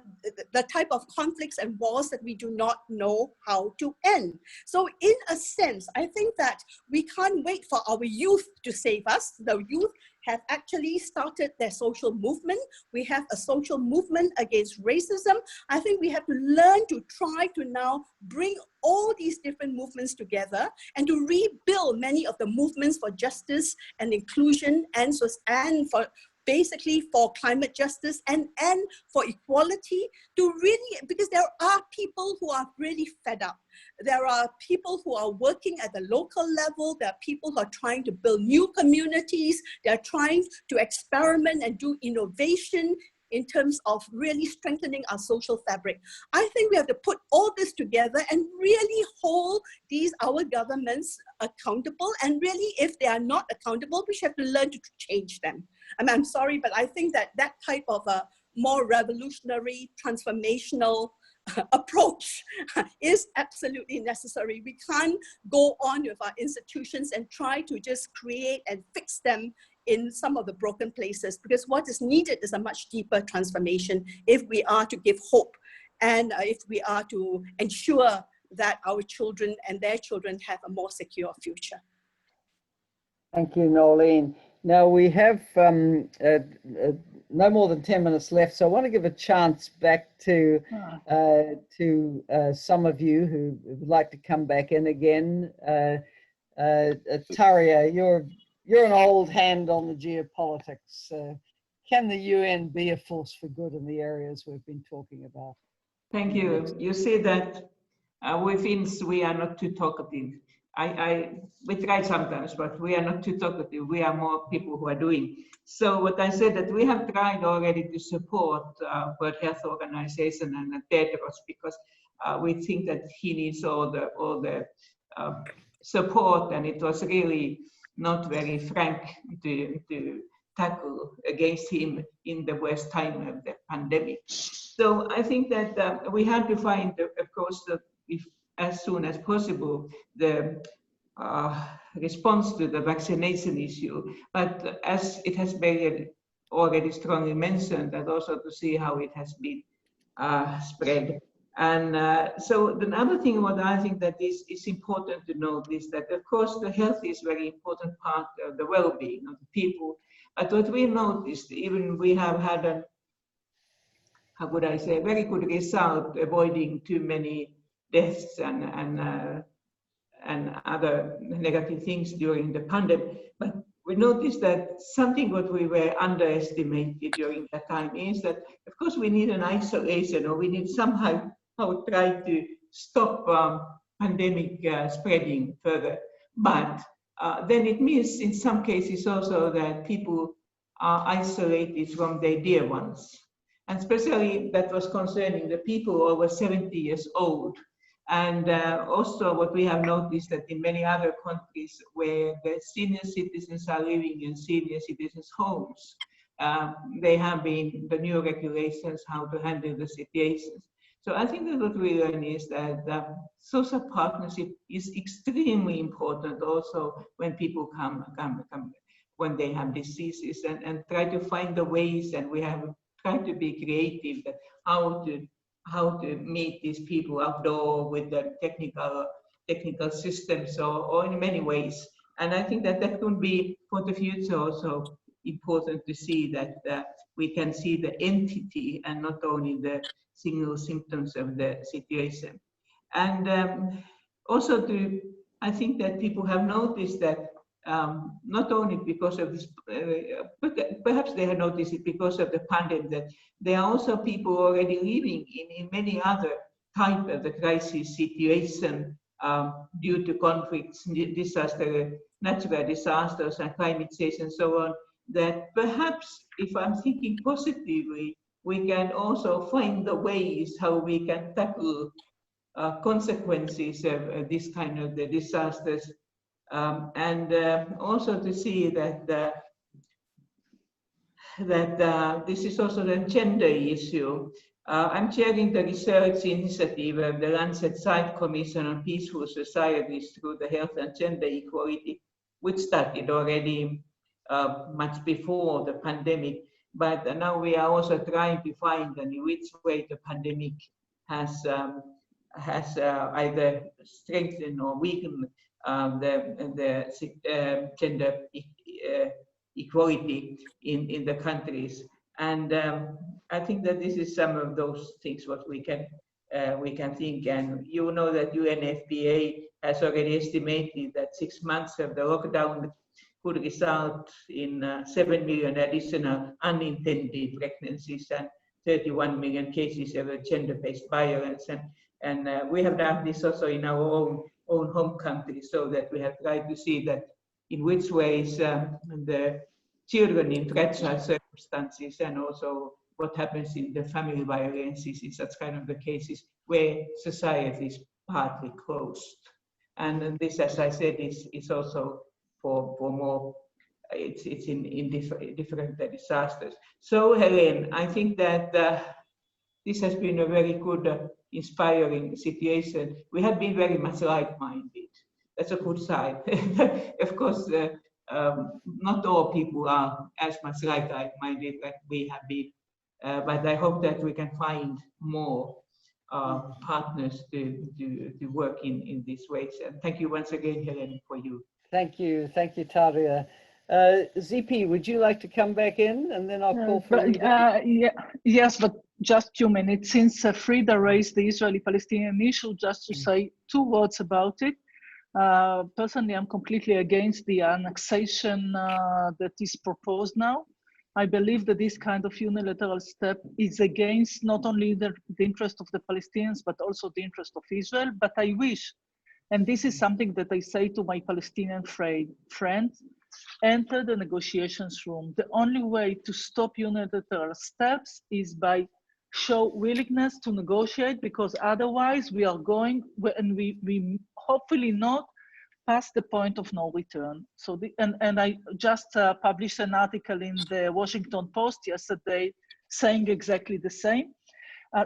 type of conflicts and wars that we do not know how to end. So in a sense, I think that we can't wait for our youth to save us. The youth have actually started their social movement. We have a social movement against racism. I think we have to learn to try to now bring all these different movements together and to rebuild many of the movements for justice and inclusion, and for basically for climate justice and for equality, to really, because there are people who are really fed up. There are people who are working at the local level. There are people who are trying to build new communities. They're trying to experiment and do innovation in terms of really strengthening our social fabric. I think we have to put all this together and really hold our governments accountable. And really, if they are not accountable, we should have to learn to change them. I mean, I'm sorry, but I think that that type of a more revolutionary, transformational approach is absolutely necessary. We can't go on with our institutions and try to just create and fix them in some of the broken places, because what is needed is a much deeper transformation if we are to give hope and if we are to ensure that our children and their children have a more secure future. Thank you, Noeleen. Now we have no more than 10 minutes left, so I want to give a chance back to some of you who would like to come back in again. Tarja, you're an old hand on the geopolitics. Can the UN be a force for good in the areas we've been talking about? Thank you. You see that we Finns, we are not too talkative. We try sometimes, but we are not too talkative. We are more people who are doing. So what I said that we have tried already to support World Health Organization and Tedros, because we think that he needs all the support, and it was really not very frank to tackle against him in the worst time of the pandemic. So I think that we have to find, of course, as soon as possible, the response to the vaccination issue. But as it has been already strongly mentioned, that also to see how it has been spread. And so the other thing what I think that is important to note is that, of course, the health is very important part of the well-being of the people. But what we noticed, even we have had a, how would I say, very good result avoiding too many deaths and other negative things during the pandemic. But we noticed that something what we were underestimated during that time is that, of course, we need an isolation, or we need somehow try to stop pandemic spreading further. But then it means in some cases also that people are isolated from their dear ones. And especially that was concerning the people over 70 years old. And also what we have noticed that in many other countries where the senior citizens are living in senior citizens' homes, they have been the new regulations how to handle the situations. So I think that what we learn is that social partnership is extremely important also when people come when they have diseases, and try to find the ways, and we have tried to be creative that how to meet these people outdoor with the technical systems or in many ways. And I think that that could be for the future also important to see that we can see the entity and not only the single symptoms of the situation. And also I think that people have noticed that not only because of this, but perhaps they have noticed it because of the pandemic, that there are also people already living in many other type of the crisis situation due to conflicts, disaster, natural disasters and climate change and so on, that perhaps if I'm thinking positively, we can also find the ways how we can tackle consequences of this kind of the disasters. And also to see that this is also the gender issue. I'm chairing the research initiative of the Lancet Side Commission on Peaceful Societies through the Health and Gender Equality, which started already much before the pandemic. But now we are also trying to find in which way the pandemic has either strengthened or weakened the gender equality in the countries. And I think that this is some of those things what we can think. And you know that UNFPA has already estimated that 6 months of the lockdown could result in 7 million additional unintended pregnancies and 31 million cases of gender-based violence. And we have done this also in our own home country, so that we have tried to see that in which ways the children in fragile circumstances and also what happens in the family violences in such kind of the cases where society is partly closed. And this, as I said, is also for more, it's in different disasters. So Helen, I think that this has been a very good, inspiring situation. We have been very much like-minded. That's a good side. Of course, not all people are as much like-minded like we have been, but I hope that we can find more partners to work in these ways. And thank you once again, Helen, for you. Thank you, Tarja. Tzipi, would you like to come back in, and then I'll call Farida? Yes, but just 2 minutes. Since Farida raised the Israeli-Palestinian issue, just to say 2 words about it. Personally, I'm completely against the annexation that is proposed now. I believe that this kind of unilateral step is against not only the interest of the Palestinians, but also the interest of Israel. But I wish, and this is something that I say to my Palestinian friends, enter the negotiations room. The only way to stop unilateral steps is by show willingness to negotiate, because otherwise we are going, and we hopefully not past the point of no return. So and I just published an article in the Washington Post yesterday saying exactly the same.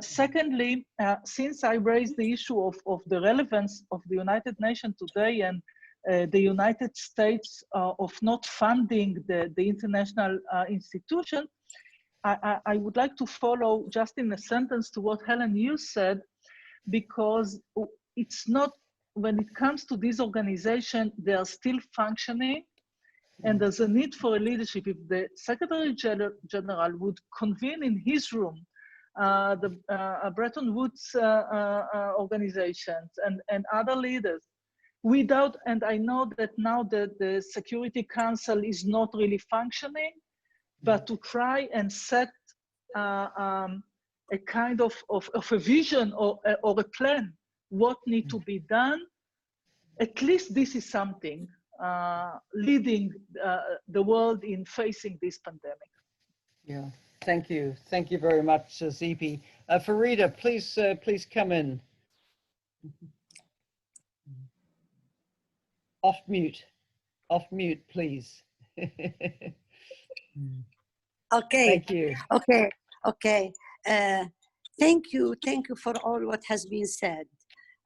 Secondly, since I raised the issue of the relevance of the United Nations today and the United States of not funding the international institution, I would like to follow just in a sentence to what Helen, you said, because it's not, when it comes to this organization, they are still functioning, and there's a need for a leadership. If the Secretary General would convene in his room the Bretton Woods organizations and other leaders, without, and I know that now the Security Council is not really functioning, but to try and set a kind of a vision or a plan, what needs to be done. At least this is something leading the world in facing this pandemic. Yeah, thank you very much, Tzipi. Farida, please come in. Off mute, please. Okay. Thank you. Okay. Thank you for all what has been said.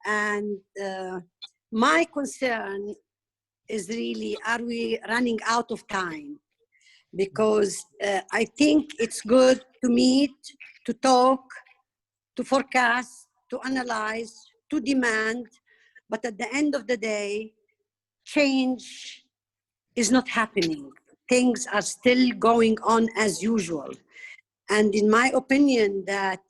And my concern is really, are we running out of time? Because I think it's good to meet, to talk, to forecast, to analyze, to demand, but at the end of the day, change is not happening. Things are still going on as usual. And in my opinion, that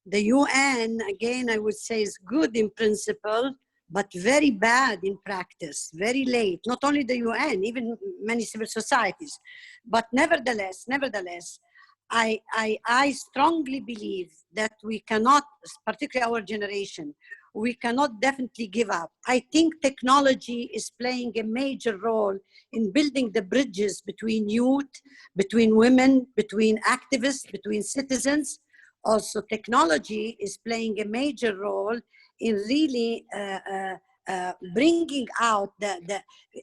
the UN, again, I would say is good in principle, but very bad in practice, very late. Not only the UN, even many civil societies. But nevertheless, I strongly believe that we cannot, particularly our generation, we cannot definitely give up. I think technology is playing a major role in building the bridges between youth, between women, between activists, between citizens. Also, technology is playing a major role in really bringing out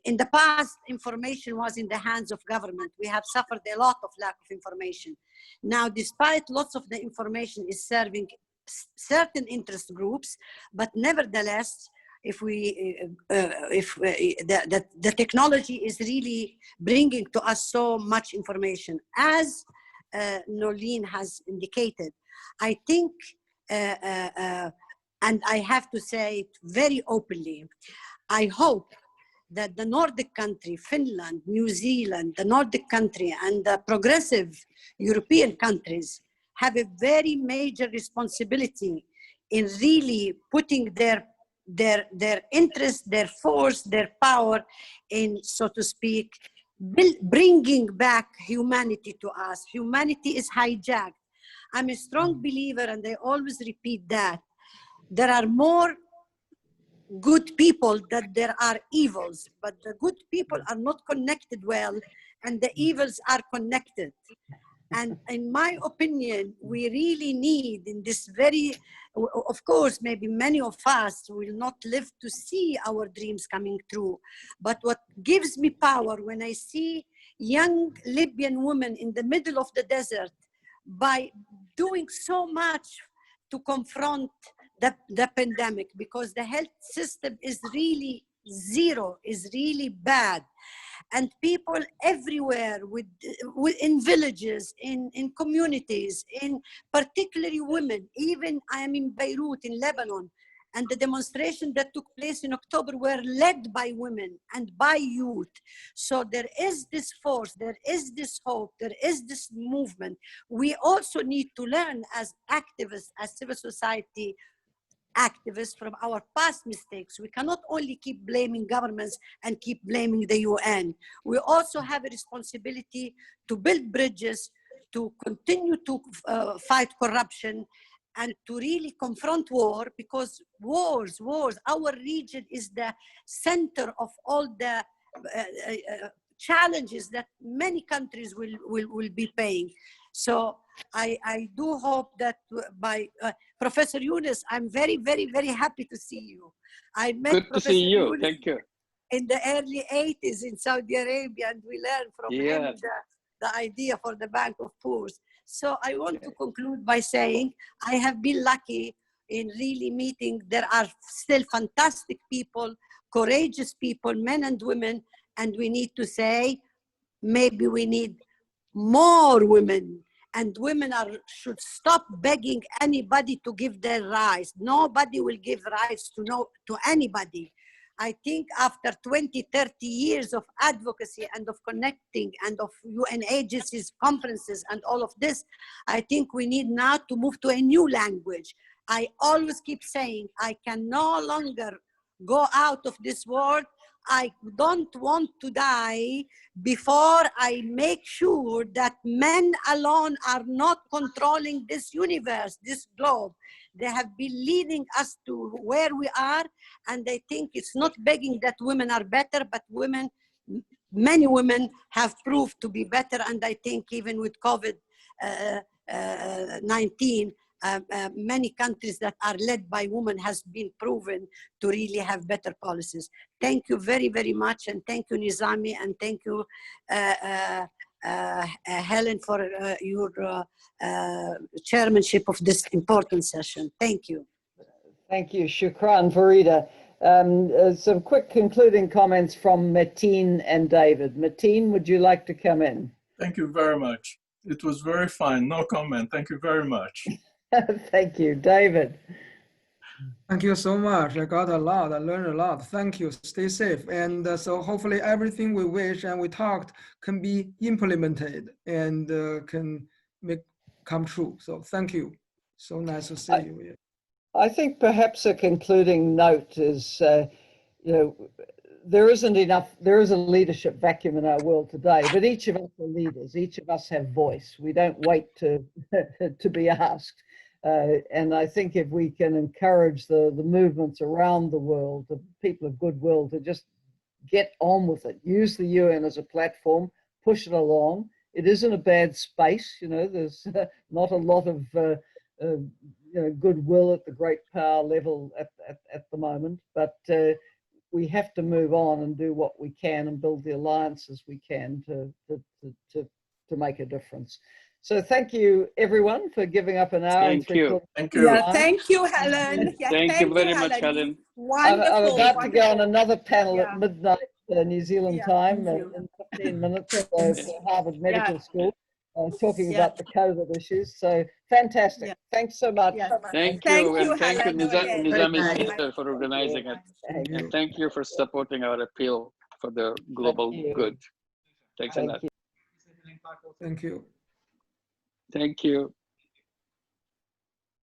in the past, information was in the hands of government. We have suffered a lot of lack of information. Now, despite lots of the information is serving certain interest groups, but nevertheless, if the technology is really bringing to us so much information, as Noeleen has indicated, I think, and I have to say it very openly, I hope that the Nordic country, Finland, New Zealand, the Nordic country, and the progressive European countries have a very major responsibility in really putting their interest, their force, their power in, so to speak, bringing back humanity to us. Humanity is hijacked. I'm a strong believer, and I always repeat that. There are more good people than there are evils, but the good people are not connected well, and the evils are connected. And in my opinion, we really need in this very, of course, maybe many of us will not live to see our dreams coming true. But what gives me power when I see young Libyan women in the middle of the desert by doing so much to confront the pandemic, because the health system is really zero, is really bad. And people everywhere in villages, in communities, in particularly women, even I am in Beirut, in Lebanon, and the demonstration that took place in October were led by women and by youth. So there is this force, there is this hope, there is this movement. We also need to learn as activists, as civil society activists from our past mistakes. We cannot only keep blaming governments and keep blaming the UN. We also have a responsibility to build bridges, to continue to fight corruption, and to really confront war, because wars, our region is the center of all the challenges that many countries will be paying. So I do hope that by Professor Yunus, I'm very, very, very happy to see you. I met Good Professor to see you. Yunus Thank you. in the early 80s in Saudi Arabia, and we learned from him the idea for the Bank of Poors. So I want to conclude by saying I have been lucky in really meeting. There are still fantastic people, courageous people, men and women, and we need to say maybe we need more women, and women should stop begging anybody to give their rights. Nobody will give rights to anybody. I think after 20, 30 years of advocacy and of connecting and of UN agencies, conferences, and all of this, I think we need now to move to a new language. I always keep saying, I can no longer go out of this world. I don't want to die before I make sure that men alone are not controlling this universe, this globe. They have been leading us to where we are, and I think it's not begging that women are better, but many women have proved to be better, and I think even with COVID-19, many countries that are led by women has been proven to really have better policies. Thank you very, very much, and thank you, Nizami, and thank you, Helen, for your chairmanship of this important session. Thank you. Thank you, Shukran, Farida. Some quick concluding comments from Metin and David. Metin, would you like to come in? Thank you very much. It was very fine. No comment. Thank you very much. Thank you, David. Thank you so much. I got a lot. I learned a lot. Thank you. Stay safe. And so hopefully everything we wish and we talked can be implemented and can come true. So thank you. So nice to see you. I think perhaps a concluding note is, there is a leadership vacuum in our world today, but each of us are leaders. Each of us have voice. We don't wait to be asked. And I think if we can encourage the movements around the world, the people of goodwill, to just get on with it, use the UN as a platform, push it along. It isn't a bad space, there's not a lot of goodwill at the great power level at the moment, but we have to move on and do what we can and build the alliances we can to make a difference. So thank you, everyone, for giving up an hour. Thank you. Thank you. Yeah, thank you, Helen. Yeah, thank you very much, Helen. Wonderful. I'm about to go on another panel Yeah. at midnight New Zealand time thank you. in 15 minutes at the Harvard Medical School, talking Yeah. about the COVID issues. So fantastic. Yeah. Thanks so much. Yeah. Thank Thank you, you, and thank you, Helen. Nizami Thank Center, for organizing it. And thank you for supporting our appeal for the global good. Thanks a lot. Thank you. Thank you.